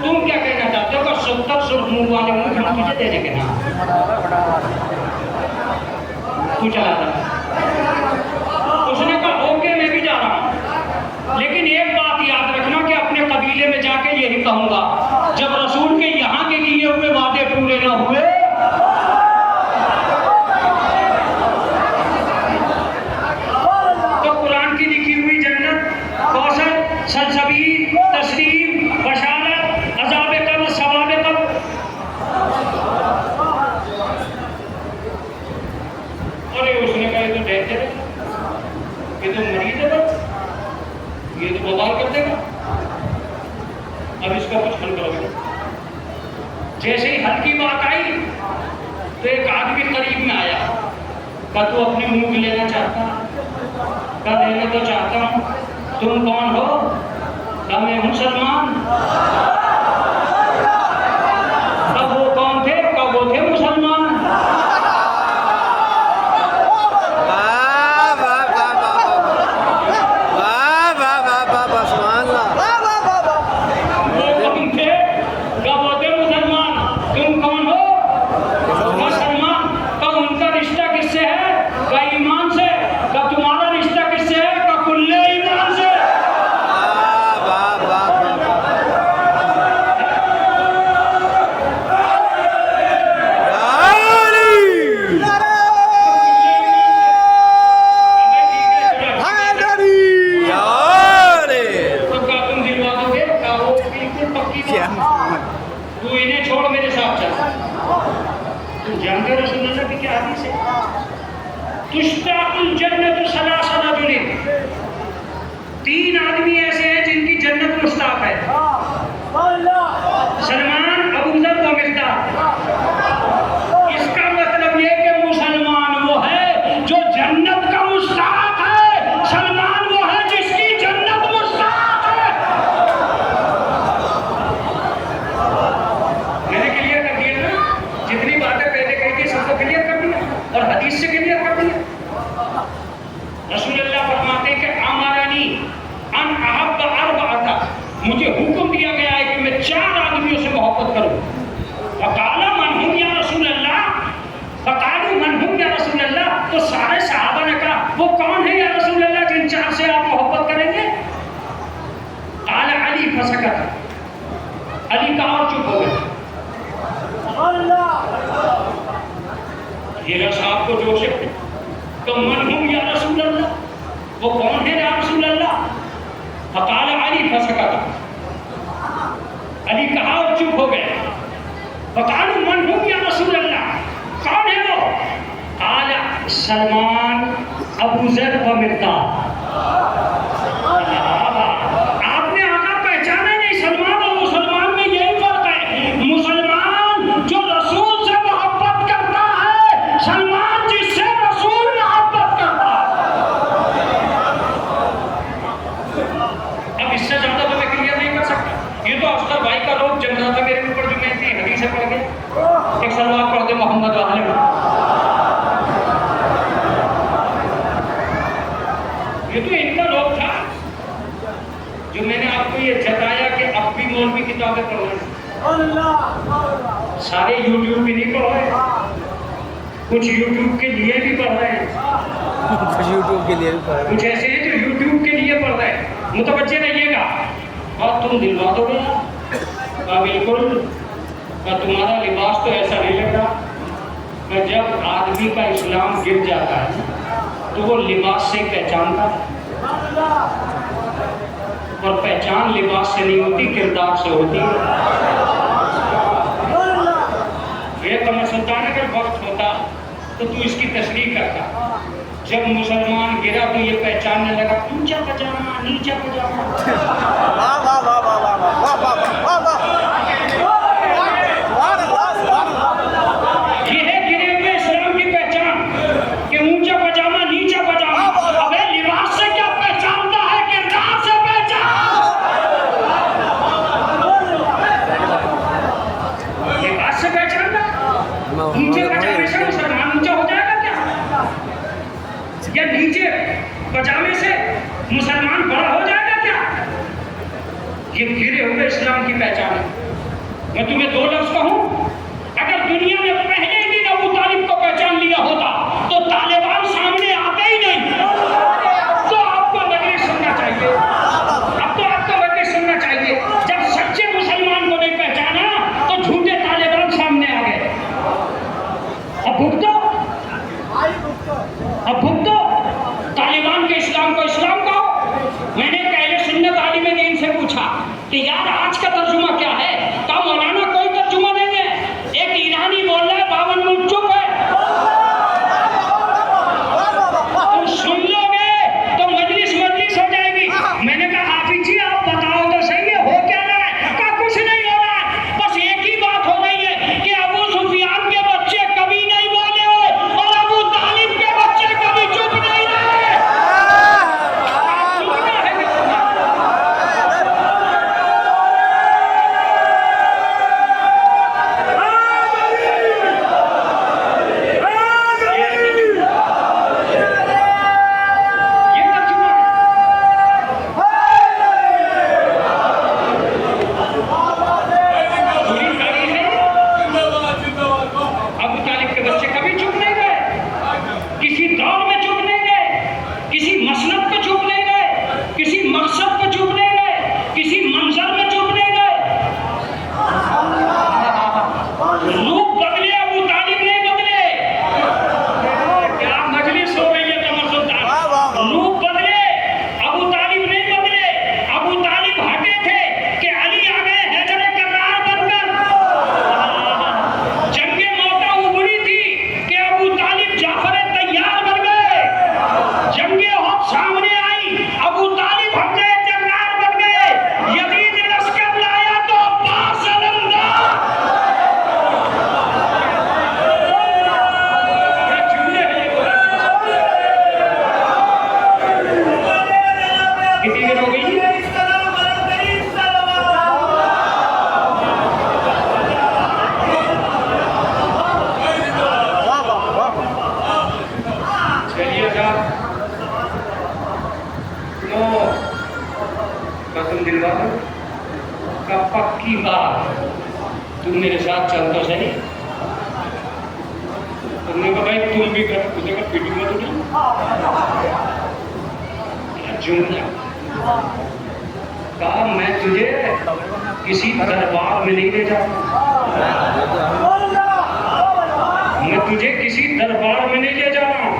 तुम क्या कहना चाहते हो? 70 सुरखुम वाले ऊँट हम तुझे देने के ना तू चला था। उसने कहा ओके, मैं भी जा रहा हूँ, लेकिन एक बात याद रखना कि अपने कबीले में जाके यही कहूंगा, जब रसूल के यहाँ के लिए हुए वादे पूरे न हुए तो कुरान की लिखी हुई जन्नत, कौसर, सलसबील, तस्लीम, बशारत, अज़ाब कब्र, सवाब कब्र, अरे उसने कहा ये तो डेंजर है, ये तो मरीज है, ये तो बवाल कर देगा, अब इसका कुछ हल करोगे। जैसे ही हल की बात आई तो एक आदमी करीब में आया, कहा तू अपनी मुंह लेना चाहता? कहा लेना तो चाहता हूँ। तुम कौन हो? कहा मैं हूँ सलमान। कब वो कौन थे? कब वो थे मुसलमान। तू इन्हें छोड़ मेरे साथ चल। तुम जानते हो रसूलुल्लाह की क्या हदीस है? तुश्ताकुल जन्नतु सलासा रजुलिन, 3 आदमी ऐसे हैं जिनकी जन्नत मुश्ताक है। सलमान, अबू ज़र व मिक़दाद। इसका मतलब ये कि मुसलमान वो है जो जन्नत का मुश्ताक है, सलमान वो है जिसकी जन्नत मुश्ताक है। मैंने क्लियर कर दिया ना, जितनी बातें पहले कही थी सबको क्लियर कर दिया और हदीस से क्लियर कर दिया। रसूलुल्लाह फरमाते हैं कि अमरनी अन अहब्ब अर्बअता, मुझे हुक्म दिया गया है कि मैं 4 आदमियों से मोहब्बत करूं। फकाला मन हुम या रसूलल्लाह, फकालू मन हुम या रसूलल्लाह, तो सारे सहाबा ने कहा वो कौन है या रसूलल्लाह जिन 4 से आप मोहब्बत करेंगे? काला अली फसकत, अली का और चुप हो गया। ये साहब को जोर से तो मन हुम या रसूलल्लाह, वो कौन है या रसूलल्लाह? फकाल अली फसकत, अली कहा और चुप हो गए। फकालू मन हुम या रसूलल्लाह, कौन है वो? काला सलमान अबू ज़र व मिक़दाद। आपने आका पहचाना नहीं। सलमान और मुसलमान में यही फर्क है। मुसलमान जो रसूल से मोहब्बत करता है, सलमान जिससे रसूल मोहब्बत करता है। अब इससे ज्यादा तो मैं क्लियर नहीं कर सकता। ये तो अफसर भाई का रोग जम रहा था मेरे ऊपर, जो मैं इतनी हदीसें पढ़ के एक सलवात पढ़ दे मोहम्मद वाले। ये तो इनका लोग था जो मैंने आपको ये जताया कि अब भी मौलवी किताबें पढ़ रहे हैं। सारे यूट्यूब भी नहीं पढ़ रहे, कुछ यूट्यूब के लिए भी पढ़ रहे हैं, कुछ यूट्यूब के लिए भी पढ़ रहे हैं, कुछ ऐसे हैं जो यूट्यूब के लिए पढ़ रहे हैं। मुतवज्जे रहिएगा और तुम दिलवा दोगे। बिल्कुल, तुम्हारा लिबास तो ऐसा नहीं लग रहा। जब आदमी का इस्लाम गिर जाता है तो वो लिबास से पहचानता है, और पहचान लिबास से नहीं होती, किरदार से होती है। ये कमर सुल्तान अगर वक्त होता तो तू इसकी तस्रीह करता। जब मुसलमान गिरा तो ये पहचानने लगा, ऊंचा पजामा नीचा पजामा। वाह वाह वाह वाह वाह वाह वाह वाह वाह वाह। ये है गिरे हुए इस्लाम की पहचान कि ऊंचा पजामा नीचा पजामा। अबे लिबास से क्या पहचानता है, किरदार से पहचान। लिबास से पहचानता, ऊंचे पजामे से मुसलमान ऊंचा हो जाएगा क्या? या नीचे पजामे से मुसलमान बड़ा हो जाएगा क्या? ये गिरे हुए इस्लाम की पहचान है। मैं तुम्हें दो लफ्ज कहूं, अगर दुनिया में पहले दिन अबू तालिब को पहचान लिया होता तो तालिबान सामने आते ही नहीं। तो आपको मजलिस सुनना चाहिए, अब तो आपको मजलिस सुनना चाहिए। जब सच्चे मुसलमान को नहीं पहचाना तो झूठे तालिबान सामने आ गए। अब भुगतो तालिबान के इस्लाम को इस्लाम कहो। मैंने पहले सुन्नत आलिम दीन से पूछा कि यार आज का तर्जुमा क्या है? कहा मौलाना कोई तर्जुमा नहीं है, एक ईरानी बोल रहा है 52 मुल्क चुप है। तुम सुन लोगे तो मजलिस हो जाएगी। मैंने कहा हाफिज जी आप बताओ तो सही है, हो क्या रहा है? कहा कुछ नहीं हो रहा है, बस एक ही बात हो रही है कि अबू सुफियान के बच्चे कभी नहीं बोले और अबू तालिब के बच्चे कभी चुप नहीं रहे। पक्की बात, तुम मेरे साथ चल तो सही। तुमने कहा भाई तुम भी कर, तुझे कहा पीटी मत उठी। जुमला कहा मैं तुझे किसी दरबार में नहीं ले जाऊंगा, मैं तुझे किसी दरबार में नहीं ले जा रहा हूं,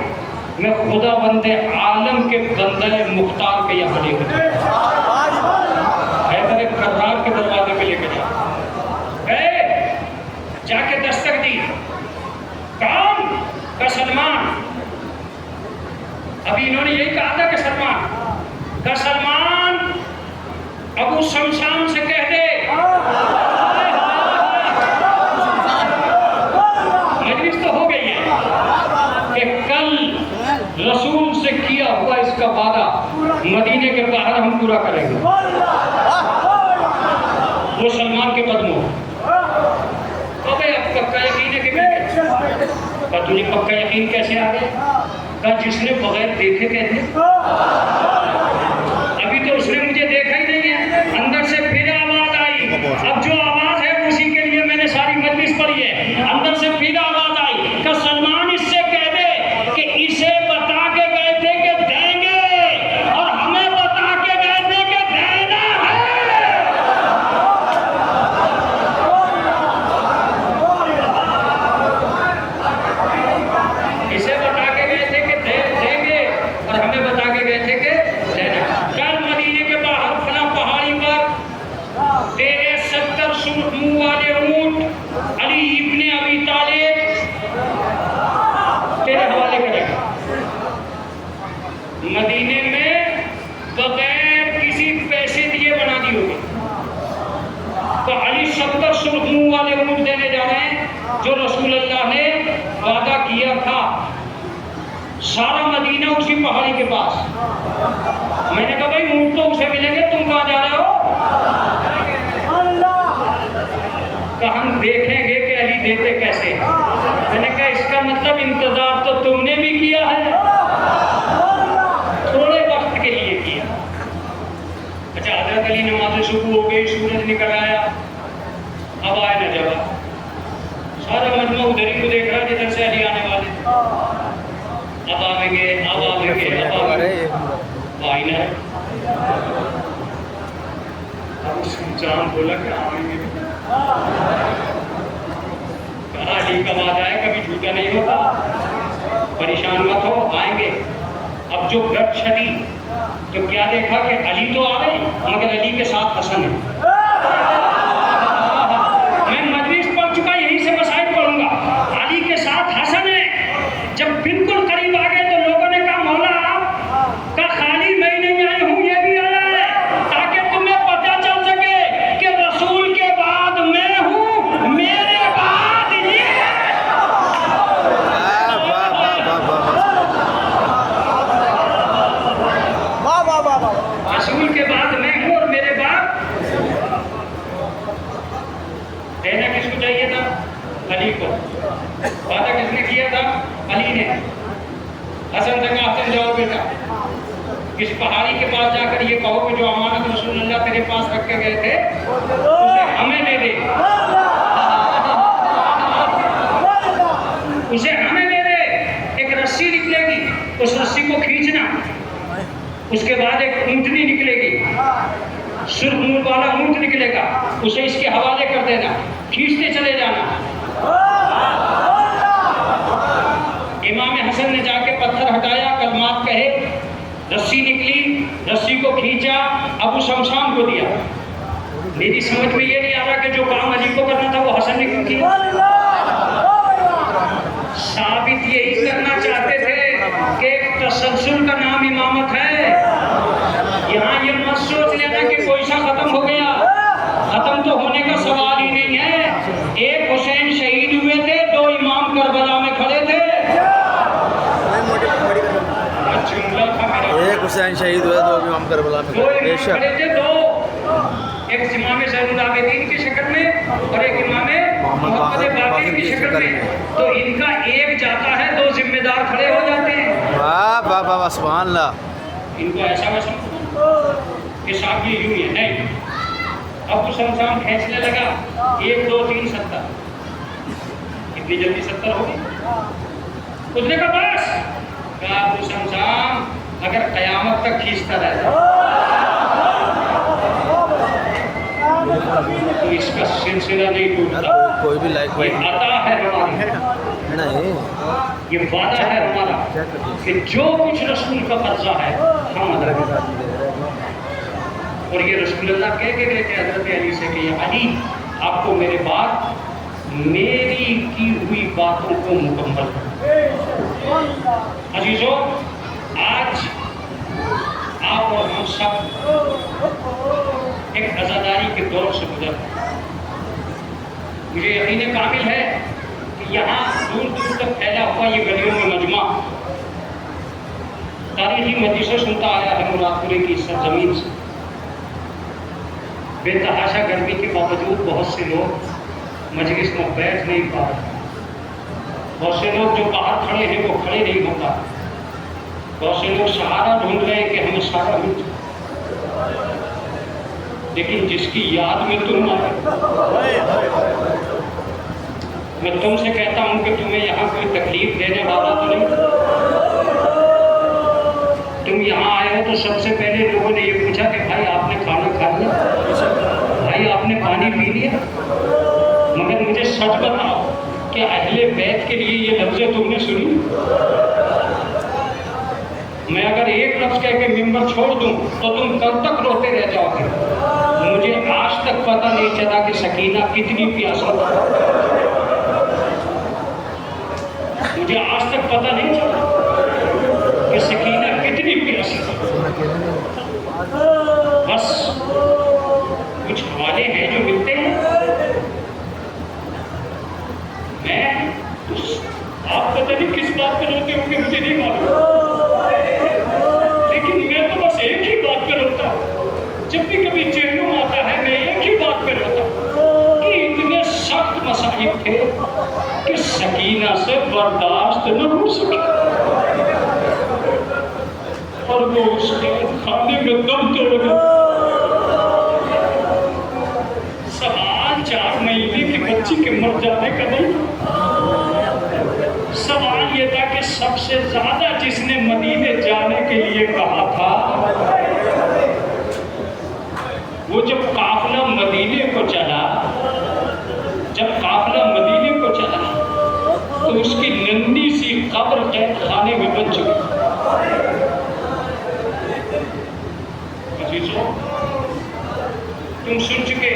मैं खुदा बंदे आलम के बंदे मुख्तार के यहाँ लेकर कर्रार के दरवाजे पे लेकर जाके दस्तक दी। कौन? का सलमान। अभी इन्होंने यही कहा था कि सलमान अबू शमशान से कह दे, मजलिस तो हो गई है कि कल रसूल से किया हुआ इसका वादा मदीने के बाहर हम पूरा करेंगे। वो सलमान के कदमों तो भाई अब पक्का यकीन है कि पर तुझे पक्का यकीन कैसे आ गया? कहा जिसने बगैर देखे कहते, अभी तो उसने मुझे देखा ही नहीं है, अंदर से फिर आवाज आई। अब जो आवाज है उसी के लिए मैंने सारी मजलिस पढ़ी है। अंदर से फिर आवाज आई कि सलमान इससे कह दे कि इसे बता के गए थे कि देंगे और हमें बता के गए थे कि देना है। इसे बता के गए थे कि देंगे और हमें बता के गए थे कि देना। कल मदीने के बाहर फला पहाड़ी पर तेरे 70 सुर्ख मुंह वाले ऊंट अली इब्ने अबी तालिब तेरे हवाले करेगा। मदीने में बगैर किसी पैसे दिए बना दी होगी। तो अली 70 सुर्ख मुंह वाले ऊंट देने जा रहे हैं जो रसूल अल्लाह ने वादा किया था। सारा मदीना उसी पहाड़ी के पास। मैंने कहा भाई ऊंट तो उसे मिलेंगे, तुम कहाँ जा रहे हो? कहा हम देखेंगे कि अली देते कैसे। मैंने कहा इसका मतलब इंतजार तो तुमने भी किया है, थोड़े वक्त के लिए किया। अच्छा, हजरत अली नमाज शुरू हो गई, सूरज निकल आया, अब आए न जवाब। सारा मजमा उधर ही को देख रहा है जिधर से अली आने वाले। अब आवेंगे, अब आवेंगे, अब आवेंगे, भाई ने जान बोला कि आवेंगे। कहा अली का वादा है, कभी झूठा नहीं होता, परेशान मत हो, आएंगे। अब जो गट छड़ी तो क्या देखा कि अली तो आ गए मगर अली के साथ हसन है। मैं मजलिस पढ़ चुका, यहीं से मसाइल पढ़ूंगा। अली के साथ हसन है। जब बिल्कुल करीब आ गए तो लोगों ने कहा मौला का खाली मैं नहीं आई हूँ, ये भी आया है ताकि तुम्हें पता चल सके कि रसूल के बाद मैं हूँ, मेरे बाद ये। रसूल के बाद मैं हूँ और मेरे बाद देना किसको चाहिए था? अली को। वादा किसने किया था? अली ने। हसन से कहा तुम जाओ बेटा, इस पहाड़ी के पास जाकर ये कहो कि जो अमानत रसूलुल्लाह तेरे पास रख के गए थे उसे हमें दे दे, उसे हमें दे दे। एक रस्सी निकलेगी, उस रस्सी को खींचना, उसके बाद एक ऊंटनी निकलेगी, सुर्ख मुंह वाला ऊंट निकलेगा, उसे इसके हवाले कर देना, खींचते चले जाना। इमाम हसन ने जाके पत्थर हटाया, कलमात कहे, रस्सी निकली, रस्सी को खींचा, अबू शमशान को दिया। मेरी समझ में ये नहीं आ रहा कि जो काम अली को करना था वो हसन ने क्यों किया। साबित यही करना चाहते थे कि तसलसल का नाम इमामत है। यहाँ ये मत सोच लेना कि कोई सा खत्म हो गया, खत्म तो होने का सवाल ही नहीं है। एक हुसैन शहीद हुए थे, दो इमाम करबला में खड़े थे। एक हुसैन शहीद हुए, दो इमाम करबला में खड़े थे। दो, एक इमाम ज़ैनुल आबिदीन की शक्ल में और एक इमाम मोहम्मद बाक़िर की शक्ल में। तो इनका एक जाता है, दो जिम्मेदार खड़े हो जाते हैं। वाह वाह वाह, सुभान अल्लाह। इनको ऐसा वैसा कि साहब ये यूं है नहीं। अब तो शमशान खींचने लगा, 1 2 3 70। इतनी जल्दी 70 हो गई। उसने कहा बस, कहा अबू शमशान अगर कयामत तक खींचता रहता तो इसका सिलसिला नहीं टूटता। कोई भी लाइक ये अता है हमारी, नहीं, ये वादा है हमारा कि जो कुछ रसूल का कर्जा है हम अदा करेंगे। और ये रसूलुल्लाह कह के गए थे हज़रत अली से कि अली आपको मेरे बाद मेरी की हुई बातों को मुकम्मल करो। अजीजों, आज आप और हम सब एक आज़ादारी के दौर से गुजर रहे हैं। मुझे यकीन कामिल है कि यहाँ दूर दूर तक फैला हुआ ये गलियों में मजमा तारीखी मजलिसें सुनता आया है मुरादपुरे की सरजमीन से। बेतहाशा गर्मी के बावजूद बहुत से लोग मजलिस में बैठ नहीं पा रहे। बहुत से लोग जो बाहर खड़े हैं वो खड़े नहीं होता। बहुत से लोग सहारा ढूंढ रहे हैं कि हमें सहारा मिल जाए, लेकिन जिसकी याद में तुम आए, मैं तुमसे कहता हूं कि तुम्हें यहाँ कोई तकलीफ देने वाला तो नहीं। तुम यहाँ आए हो तो सबसे पहले लोगों ने ये पूछा कि भाई आपने खाना खा लिया, भाई आपने पानी पी लिया। मगर मुझे सच बताओ कि अहले बैत के लिए ये लफ्ज़ें तुमने सुनी? मैं अगर एक लफ्ज़ कह के मिंबर छोड़ दूं तो तुम कल तक रोते रह जाओगे। मुझे आज तक पता नहीं चला कि सकीना कितनी प्यासा था। मुझे आज तक पता नहीं चला कि सकीना कितनी प्यासी थी। बस कुछ हवाले हैं जो मिलते हैं। मैं तो आप पता नहीं किस बात पर रोते होंगे, मुझे नहीं मालूम, लेकिन मैं तो बस एक ही बात पर रोता हूँ। जब भी कभी चेहनू आता है मैं एक ही बात पर रोता हूँ कि इतने सख्त मसाइब थे कि सकीना से बर्दाश्त न हो सके और वो उसके खाने में दम तोड़ गया। सवाल 4 महीने की बच्ची के मर जाने का नहीं, सवाल ये था कि सबसे ज्यादा जिसने मदीने जाने के लिए कहा था, वो जब काफिला मदीने को चला, तो उसकी नन्ही सी कब्र कैद खाने में बन चुकी। अजीजों, तुम सुन चुके,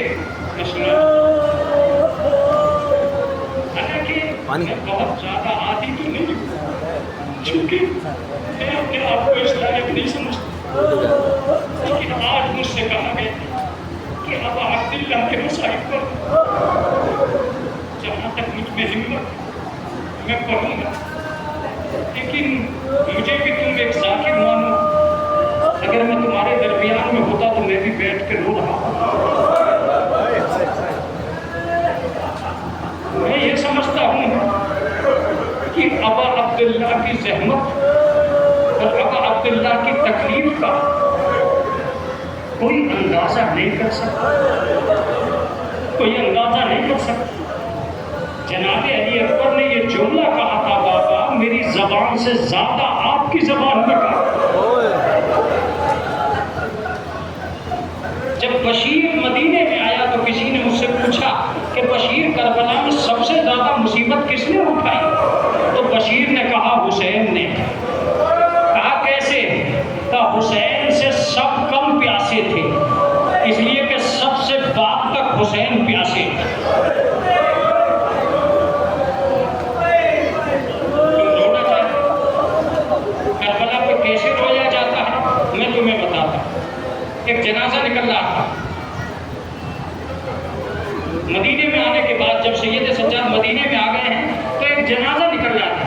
मैं सुना। हालांकि मैं बहुत ज्यादा आदी तो नहीं, क्योंकि मैं अपने आप को इस लायक नहीं समझता, लेकिन आज मुझसे कहा गया कि अब अब्दुल्लाह के मसाइब पर जहाँ तक मुझ में हिम्मत मैं पढ़ूंगा, लेकिन मुझे भी तुम एक जाकिर मानो। अगर मैं तुम्हारे दरमियान में होता तो मैं भी बैठ के रो रहा। मैं ये समझता हूँ कि अबा अब्दुल्ला की ज़हमत और अबा अब्दुल्ला की तकलीफ का कोई अंदाजा नहीं कर सकता, कोई अंदाजा नहीं कर सकता। जनाबे अली अकबर ने ये जुमला कहा था, बाबा मेरी जबान से ज्यादा आपकी जबान में कहा। जब बशीर मदीने में आया तो किसी ने मुझसे पूछा कि बशीर करबला में सबसे ज्यादा मुसीबत किसने उठाई? तो बशीर ने कहा हुसैन ने। कहा कैसे? कहा हुसैन से सब कम प्यासे थे, इसलिए कि सबसे बाद तक हुसैन प्यासे थे। एक जनाजा निकल रहा था। मदीने में आने के बाद जब सैयद सज्जाद मदीने में आ गए हैं तो एक जनाजा निकल रहा था।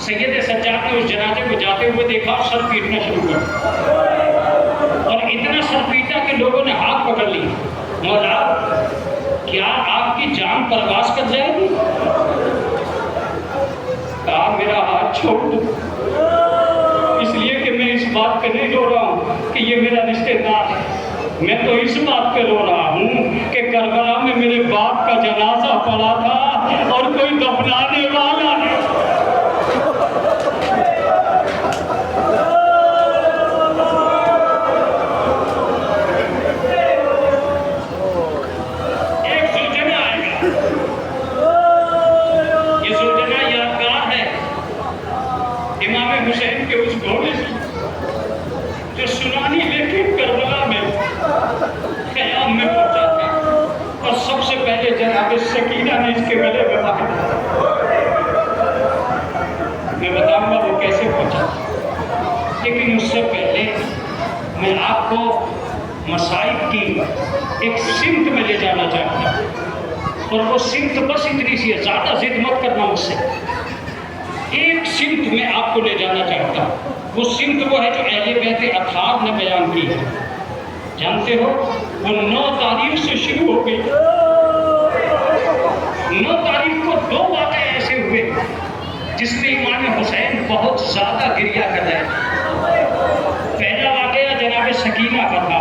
सैयद सज्जाद ने उस जनाजे को जाते हुए देखा और सर पीटना शुरू किया, और इतना सर पीटा कि लोगों ने हाथ पकड़ ली। मौला, क्या आपकी जान परवास कर जाएगी? कहा मेरा हाथ छोड़ दो, इसलिए कि मैं इस बात पे नहीं रो रहा हूँ कि ये मेरा रिश्तेदार है, मैं तो इस बात पे रो रहा हूँ कि करबला में मेरे बाप का जनाजा पड़ा था और कोई दफनाने वाला नहीं। एक सुलझना आएगा, ये सुलझना यादगार है इमाम हुसैन के उस घोड़े से जो सुनानी लेके करबला में क़याम में पहुंचा था, और सबसे पहले जनाब सकीना ने इसके गले में बांधा। मैं बताऊंगा वो कैसे पहुंचा। लेकिन उससे पहले मैं आपको मसाइब की एक सिमत में ले जाना चाहता हूँ। और वो सिमत बस इतनी सी है, ज़्यादा जिद मत करना मुझसे। एक सिमत में आपको ले जाना चाहता हूँ। वो सिमत वो है जो अहले बैत अथार ने बयान की है। जानते हो, वो 9 तारीख से शुरू हो गई। 9 तारीख को 2 वाक़े ऐसे हुए जिसमें इमाम हुसैन बहुत ज़्यादा गिरिया कर रहे थे। पहला वाक़या जनाब सकीना का था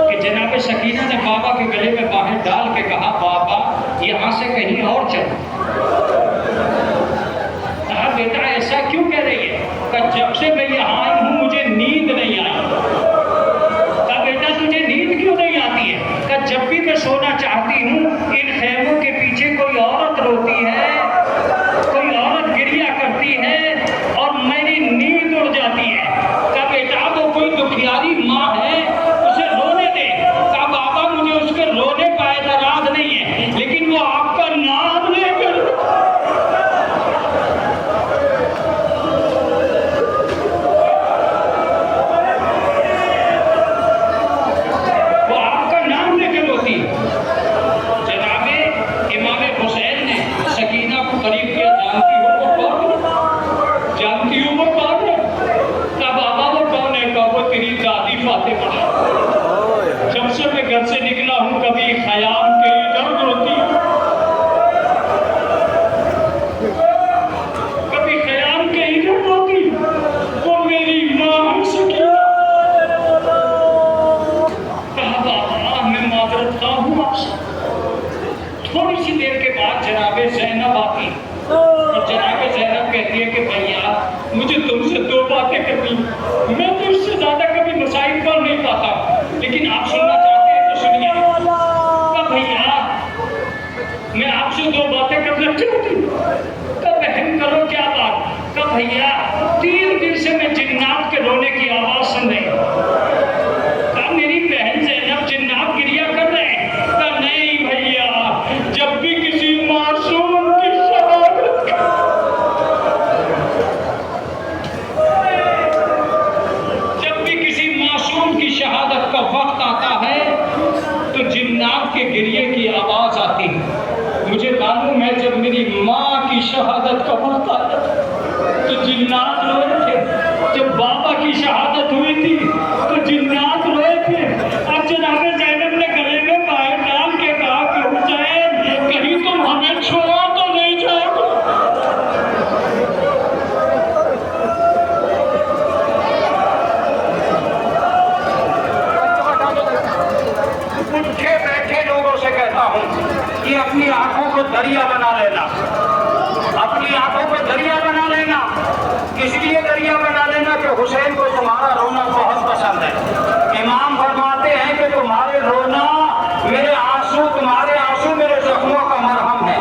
कि जनाब सकीना ने बाबा के गले में बाहें डाल के कहा, बाबा यहाँ से कहीं और चलो। कहा, बेटा ऐसा क्यों कह रही है? कहा, जब से मैं यहाँ आई हूँ मुझे नींद नहीं आई। कहा, बेटा तुझे नींद क्यों नहीं आती है? कहा, जब भी मैं सोना चाहती हूँ इन खैमों के पीछे कोई औरत रोती है, कोई औरत गिरिया करती है और मेरी नींद उड़ जाती है। कहा, बेटा वो कोई दुखियारी माँ है, उसे रोने दे। कहा, बाबा मुझे उसके रोने का एतराज नहीं है, लेकिन वो आपका नाम लेकर करीब किया। जानती हो वो कौन है? कहा, बाबा वो कौन है? कहा, वो तेरी दादी फातिमा है। जब से मैं घर से निकला हूँ कभी ख़याम के इधर रोती, कभी ख़याम के इधर रोती। वो मेरी माँ सकीना। कहा, बाबा मैं माजरत खा हूँ आपसे। थोड़ी सी देर के बाद जनाबे ज़ैनब आती और जनाबे ज़ैनब कहती है कि भैया मुझे तुमसे 2 बातें करनी। मैं तो इससे ज़्यादा कभी मसाइब कर नहीं पाता, लेकिन आप सुनना चाहते हैं तो सुनिए। कहा, भैया मैं आपसे 2 बातें करना चाहती हूँ। कहा, बहन करो क्या बात? कहा, भैया 3 दिन से मैं जिन्नात के रोने की आवाज़ सुन रही हूँ। कहा, मेरी बहन ज़ैनब जिन्नात गिरिया कर रहे हैं। कहा, नहीं भैया, जब भी किसी मासूम की शहादत का वक्त आता है तो जिन्नात के गिरिए की आवाज आती है। मुझे मालूम है जब मेरी माँ की शहादत का वक्त आया तो जिन्नात रोए थे, जब बाबा की शहादत हुई थी तो जिन्नात रोए थे। और जनाब ज़ैनब ने गले में बाहें डाल के कहा कि हुसैन कहीं तुम हमें छोड़ तो नहीं जाओगे। उठे बैठे लोगों से कहता हूँ कि अपनी आंखों को दरिया बना लेना, अपनी आंखों को दरिया बना लेना। इसलिए दरिया बना लेना कि हुसैन को तुम्हारा रोना बहुत पसंद है। इमाम फरमाते हैं कि तुम्हारे रोना मेरे आंसू, तुम्हारे आंसू मेरे जख्मों का मरहम है।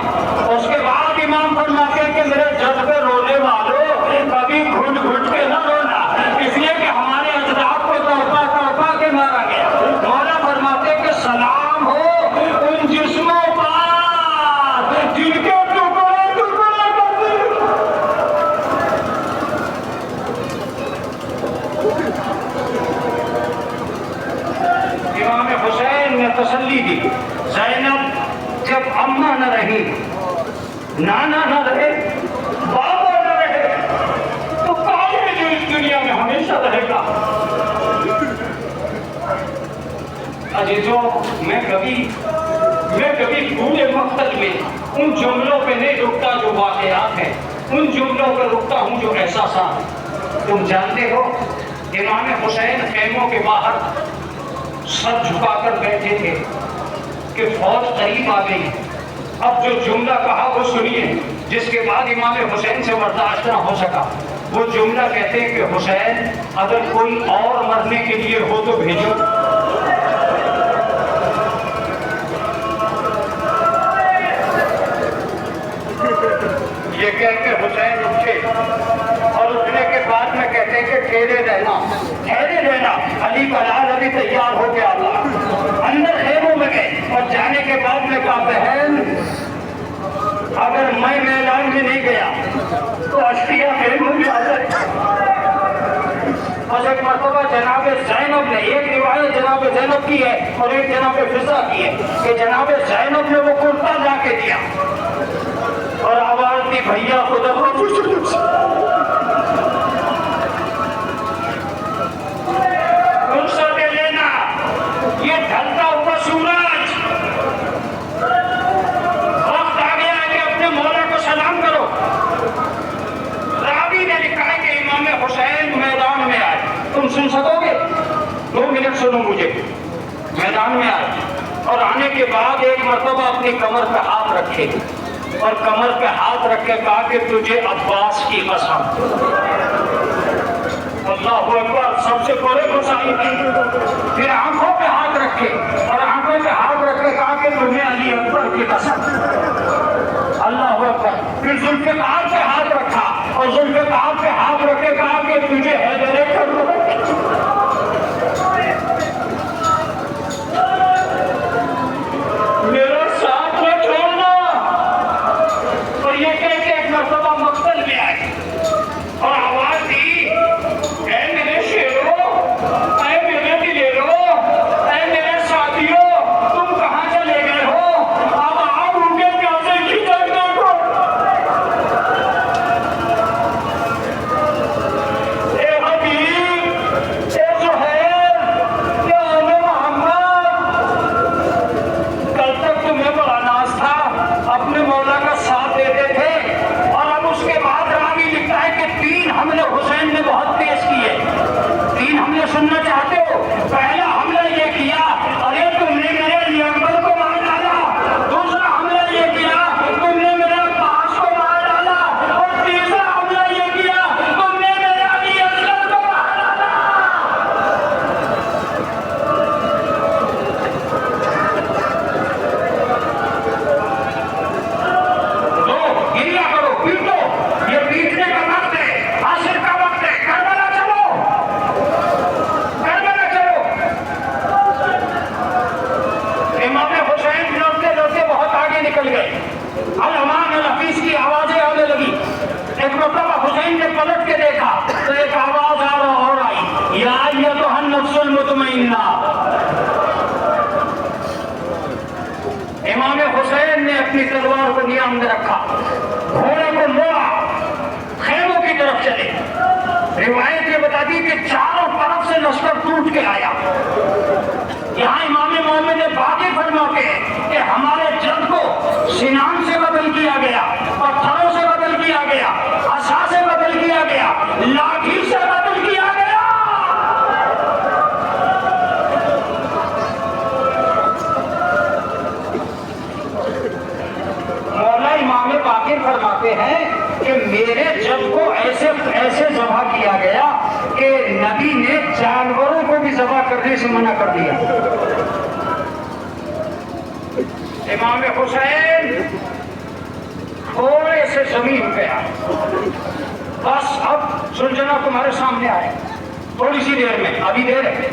उसके बाद इमाम फरमाते हैं कि मेरे जज्बे रोने वालों कभी घुट घुट के न रोना, इसलिए कि हमारे अजदाद को तड़पा तड़पा के मारा गया। मौला फरमाते कि सलाम हो उन जिस्मों पर जिनके टुकड़े टुकड़े कर दिए। इमाम हुसैन ने तसल्ली दी। ज़ैनब जब अम्मा न रही, नाना न रहे, बाबा न रहे, तो कौन है जो इस दुनिया में हमेशा रहेगा? अजीजों, मैं कभी पूरे मकसद में उन जुमलों पे नहीं रुकता जो वाक़यात हैं, उन जुमलों पर रुकता हूँ जो एहसासात हैं। तुम जानते हो इमाम हुसैन खेमों के बाहर सर झुकाकर बैठे थे कि फौज करीब आ गई। अब जो जुमला कहा वो सुनिए, जिसके बाद इमाम हुसैन से बर्दाश्त न हो सका। वो जुमला कहते हैं कि हुसैन अगर कोई और मरने के लिए हो तो भेजो। ये कह के हुसैन उठे और उठने के बाद में कहते हैं कि ठहरे रहना, अली का लाल अभी तैयार हो गया था। अंदर खेमों में गए और जाने के बाद में कहा, बहन अगर मैं मैदान में नहीं गया तो अश्तिया खेमों में आ जाए। एक मरतबा जनाब ज़ैनब ने, एक रिवायत जनाब ज़ैनब की है और एक जनाब फिजा की है कि जनाब ज़ैनब ने वो कुर्ता जाके दिया और आवाज दी, भैया खुदा गुस्सा दे लेना, ये ढलता हुआ सूरज, वक्त आ गया है कि अपने मौला को सलाम करो। रावी ने लिखा है कि इमाम हुसैन मैदान में आए। तुम सुन सकोगे? 2 मिनट सुनो मुझे। मैदान में आए और आने के बाद एक मरतबा अपनी कमर पे हाथ रखे और कमर पे हाथ रख के कहा कि तुझे अब्बास की कसम। अल्लाहु अकबर, सबसे बड़े गुस्साई थी। फिर आंखों पे हाथ रखे और आंखों पे हाथ रख के कहा कि तुम्हें अली अकबर की कसम। अल्लाहु अकबर। फिर जुल्फ़िकार पे हाथ रखा और जुल्फ़िकार पे हाथ रख के कहा कि तुझे हैदर कर मेरा साथ में छोड़ना। और ये कह के एक मरतबा मक्तल में आए और आवाज दी, ऐ मेरे शेरों, ऐ मेरे दिलेरों, ऐ मेरे साथियों, तुम कहाँ चले गए हो? अब आप उनके प्यासे की जग देखो। ए हबीब, ए सुहैल, ए ओले मोहम्मद, कल तक तुम्हें बड़ा नाज था, अपने मौला का साथ देते थे और अब उसके बाद रावी लिखता है कि 3 हमले हुसैन ने बहुत तेज किए। 3 हमले सुनना चाहते हो? पहला हमला ये किया, अरे तुमने मेरे अली अकबर को मार डाला। दूसरा हमला ये किया, तुमने मेरे अब्बास को मार डाला। और तीसरा हमला ये किया, तुमने मेरे अली असगर को मार डाला। तो गिरिया करो, पीटो, ये पीटने का वक्त है, हासिल का वक्त है। करबला चलो, करबला चलो। इमाम हुसैन लड़ते लड़ते बहुत आगे निकल गए। अल अमान अल हफीज की आवाजें आने लगी। एक मरतबा हुसैन ने पलट के देखा तो एक आवाज और आई, या अय्युहन नफ्सुल मुतमइन्ना। इमाम हुसैन ने अपनी तलवार को नियाम में रखा, घोड़े को मोड़ा, खेमों की तरफ चले। रिवायत ये बताती कि चारों तरफ से लश्कर टूट के आया। यहाँ इमाम मोहम्मद ने बातें फरमा के कि हमारे जद को सिनान से बदल किया गया, पत्थरों से बदल किया गया, असा से बदल किया गया, लाठी से बदल किया गया। मौला इमाम बाकिर फरमाते हैं कि मेरे जब को ऐसे ऐसे ज़बह किया गया कि नबी ने जानवरों को भी ज़बह करने से मना कर दिया। इमाम हुसैन थोड़े से जमीन पे आए, बस अब सुलझना तुम्हारे सामने आए, थोड़ी सी देर में, अभी देर है।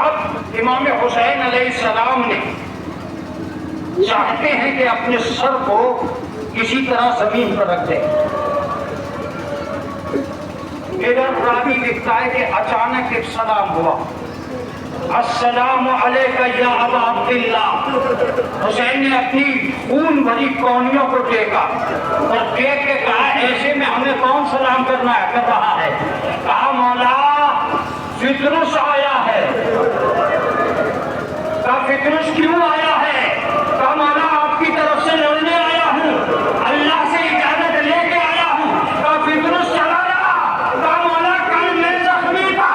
अब इमाम हुसैन अलैहिस्सलाम ने चाहते हैं कि अपने सर को किसी तरह जमीन पर रख दें। इधर रावी लिखता है कि अचानक एक सलाम हुआ, अस्सलामु अलैका या अबा अब्दुल्लाह। हुसैन ने अपनी खून भरी कौनियों को देखा और देख के कहा, ऐसे में हमें कौन सलाम करना है, कर रहा है? कहा, मौला फितरुस आया है। कहा, फितरुस क्यों आया है? कहा, मौला आपकी तरफ से लड़ने आया हूँ, अल्लाह से इजाजत लेके आया हूँ। कहा, फितरुस चला गया। कहा, मौला कल मैं जख्मी था।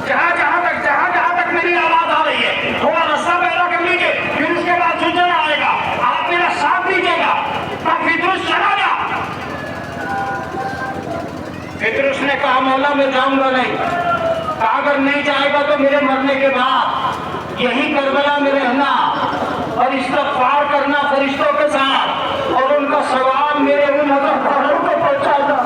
जहां तक मेरी आवाज आ रही है, थोड़ा रास्ता पैदा कर लीजिए, फिर उसके बाद सुलझन आएगा, आप मेरा साथ दीजिएगा। कहा, फितरुस चला गया। फितरुस ने कहा, मौला मैं जाऊंगा नहीं। कहा, अगर नहीं जाएगा तो मेरे मरने के बाद यही करबला में रहना और इस्तग़फ़ार करना फरिश्तों के साथ और उनका सवाब मेरे उन अज़ादारों को पहुंचाना।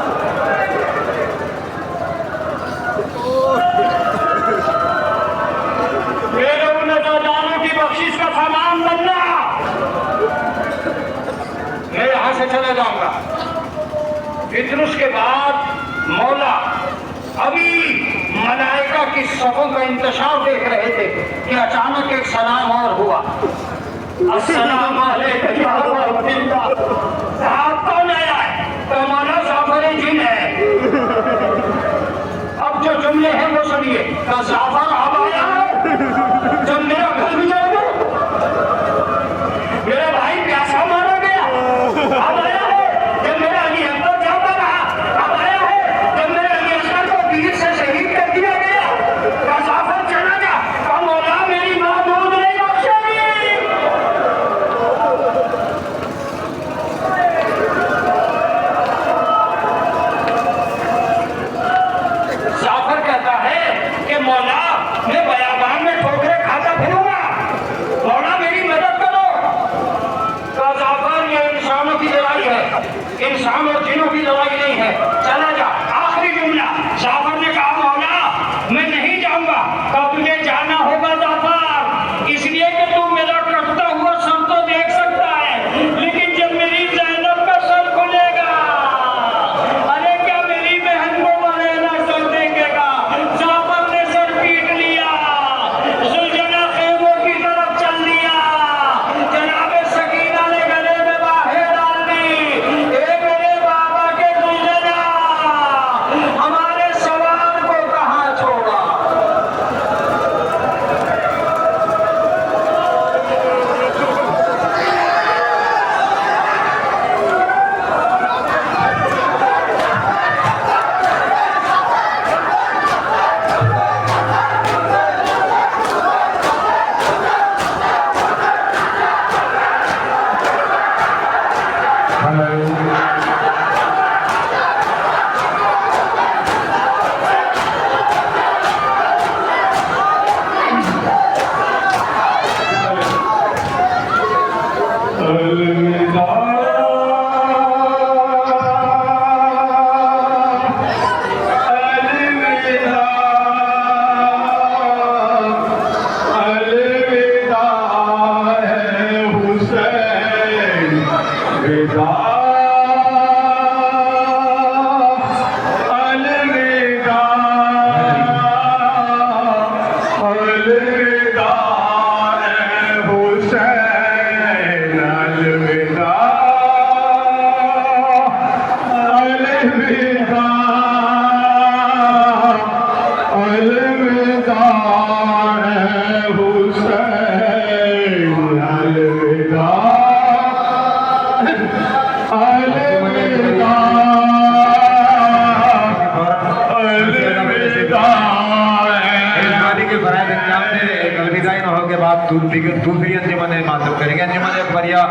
मेरे उन अज़ादारों की बख्शिश का सामान बनना। मैं यहाँ से चला जाऊंगा। फिर उसके बाद मौला अभी मलाइका की सफ़ों का इंतशार देख रहे थे कि अचानक एक सलाम और हुआ। अस्सलाम वालेकुम या रहमतुल्लाह। साहब कौन आया है? तो मौला जाफर जिन है। अब जो जुमले हैं वो सुनिए। तो जाफर अब आया है जब मेरा घर भी जाओगे, मेरा भाई प्यासा मारा गया, अब आया है जब मेरा अली अकबर जाता रहा, अब आया है जब मेरे अली असगर को तीर से शहीद कर दिया गया। तो जाफर चला गया। तो मौला मेरी माँ दूध नहीं बख्शेगी। जाफर कहता है कि मौला मैं बयाबान में ठोकरे खाता फिरूंगा, मौला मेरी मदद करो। तो जाफर ये इंसानों की लड़ाई है, इंसान और जिनों की लड़ाई नहीं है, चला जा। आखिरी जुमला जाफर ने कहा मौला मैं नहीं जाऊंगा। तो तुझे जाना होगा जाफर, इसलिए कि तू मेरा कटता हुआ सर तो देख सकता है, लेकिन जब मेरी ज़ैनब का सर खुलेगा, अरे क्या मेरी बहन को मरेना सर देखेगा। जाफर ने सर पीट लिया, सुलझना खेमों की तरफ चल दिया। जनाब सकीना ने गले में बाहें डाल दी। ए मेरे बाबा के सुलझना, हमारे सवार को कहाँ छोड़ा। दूसरी अंजुमन मातम करेंगे। अंजुमन बरिया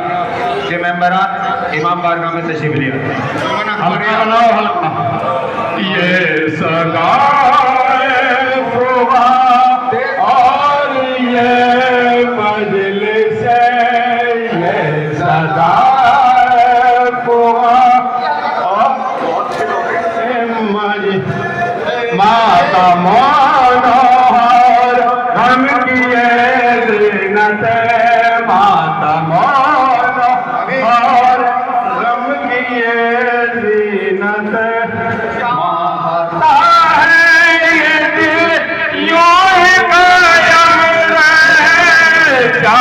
के मेंबरान इमाम बारगाह में तशरीफ लिया। ये सदा और ये मजलिस ये सदा माता मनोहर हम किए माता मनोहर हम किए जीनत माता है ये दिल यूं ही कायम रहेगा,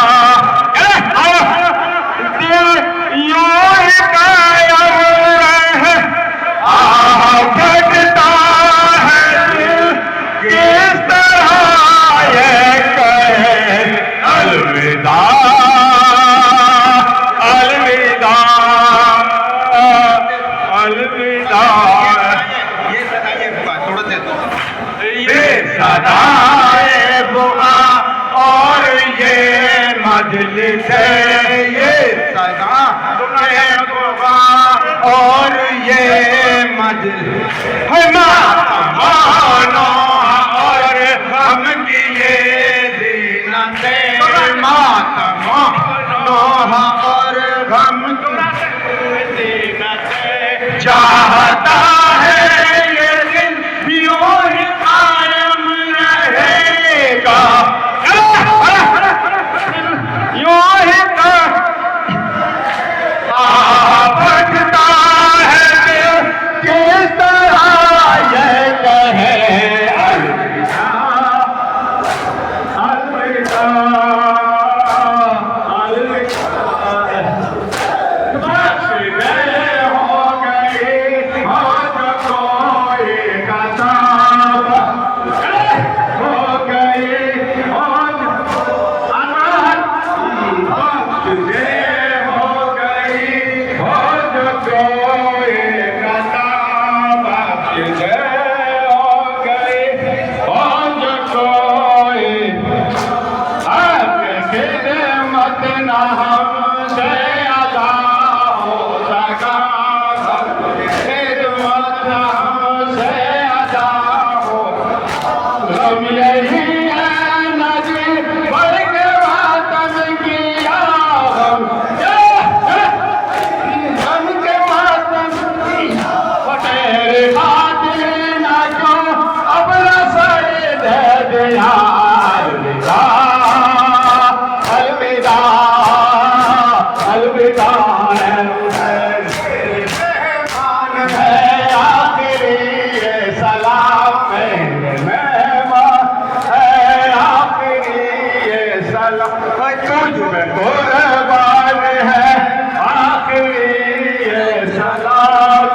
दिल यूं ही कायम रहे। भटता है दिल किस तरह ये कहे अलविदा अलविदा अलविदा। ये सदाए बुआ और ये मजलिस ये सदा बुआ और ये मजलिस मानो और हम किए जीनते मातमा नोहा और गम चाहता है ये दिल यूं ही कायम रहेगा, यूं ही भटता है दिल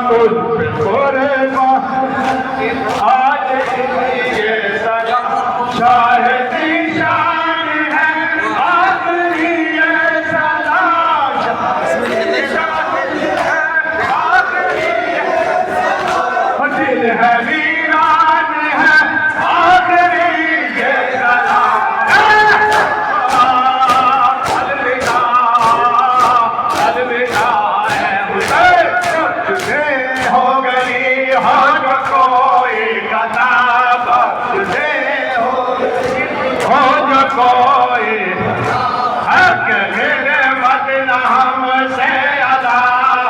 तुझ पे कुर्बान आज ये सजा चाहती शान है आखिरी ये सदा दिल है वीरान है आखिरी ये सदा अलविदा अलविदा है हुसैन तुझे हो गई हो जो कोई कताब तुझे हो जो कोई हक मेरे मत हमसे अदा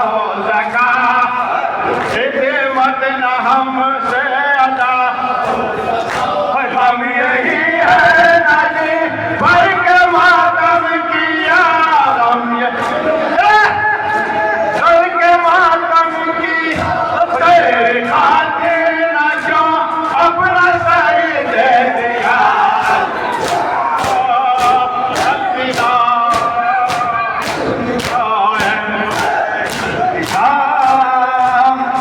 हो सका मत न हमसे अदा हम यही है नदी भर के मातम किया हम भर के मातम की तेरे खातिर न क्यों अपना सर दे दिया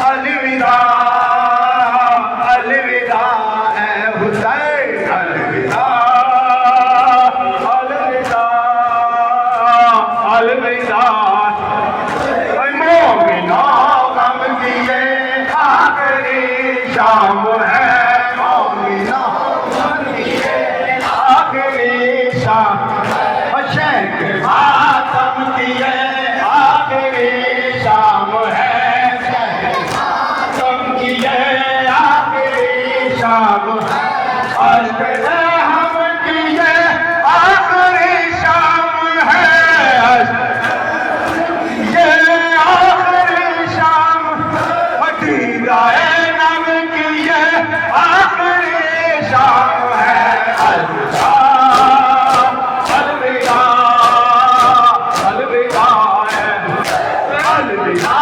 अलविदा अलविदा अलविदा है हुसैन अलविदा अलविदा अलविदा मोमिनो गम दिए आखिरी शाम है मोमिनो गम दिए आखिरी शाम शेख मातम दिए आखिरी शाम है शाम अश्क हम किए आखिरी शाम है ये आखिरी शाम दीदाए नम किए आखिरी शाम है अलविदा अलविदा अलविदा अलविदा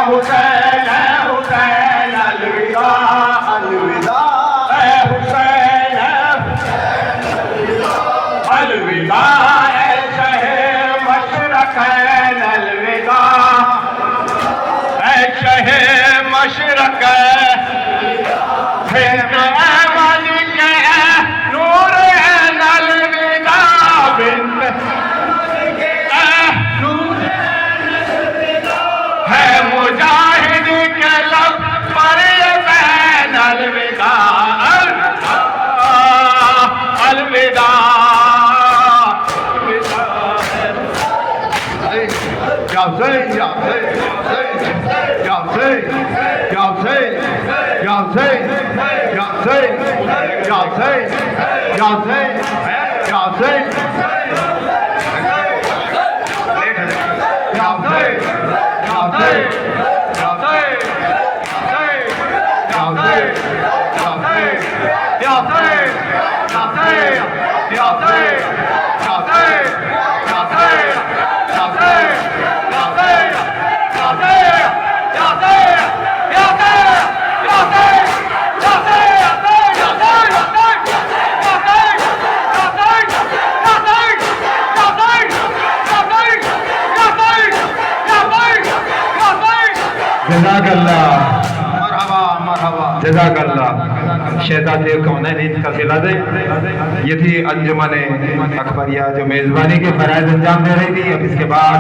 हुसैन हुसैन अलविदा अलविदा हुसैन अलविदा शहे मशरक अलविदा शहे मशरक मलिक नूर अलविदा बिन है मुजाहिद के लब पर बैन अलविदा अलविदा या हुसैन या हुसैन या हुसैन या हुसैन या हुसैन या हुसैन या हुसैन या हुसैन या हुसैन जज़ाकल्लाह शहज़ादे कौनैन का खिलादे ये थी अंजुमन अकबरिया जो मेज़बानी के फ़राइज़ अंजाम दे रही थी। अब इसके बाद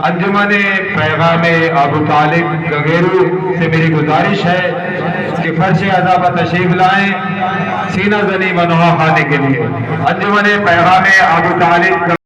अंजुमन पैगाम अबू तालिब गगेरू से मेरी गुजारिश है कि फर्श अज़ा पर तशरीफ लाएं सीना ज़नी मनोहा खाने के लिए। अंजुमन पैगाम अबू तालिब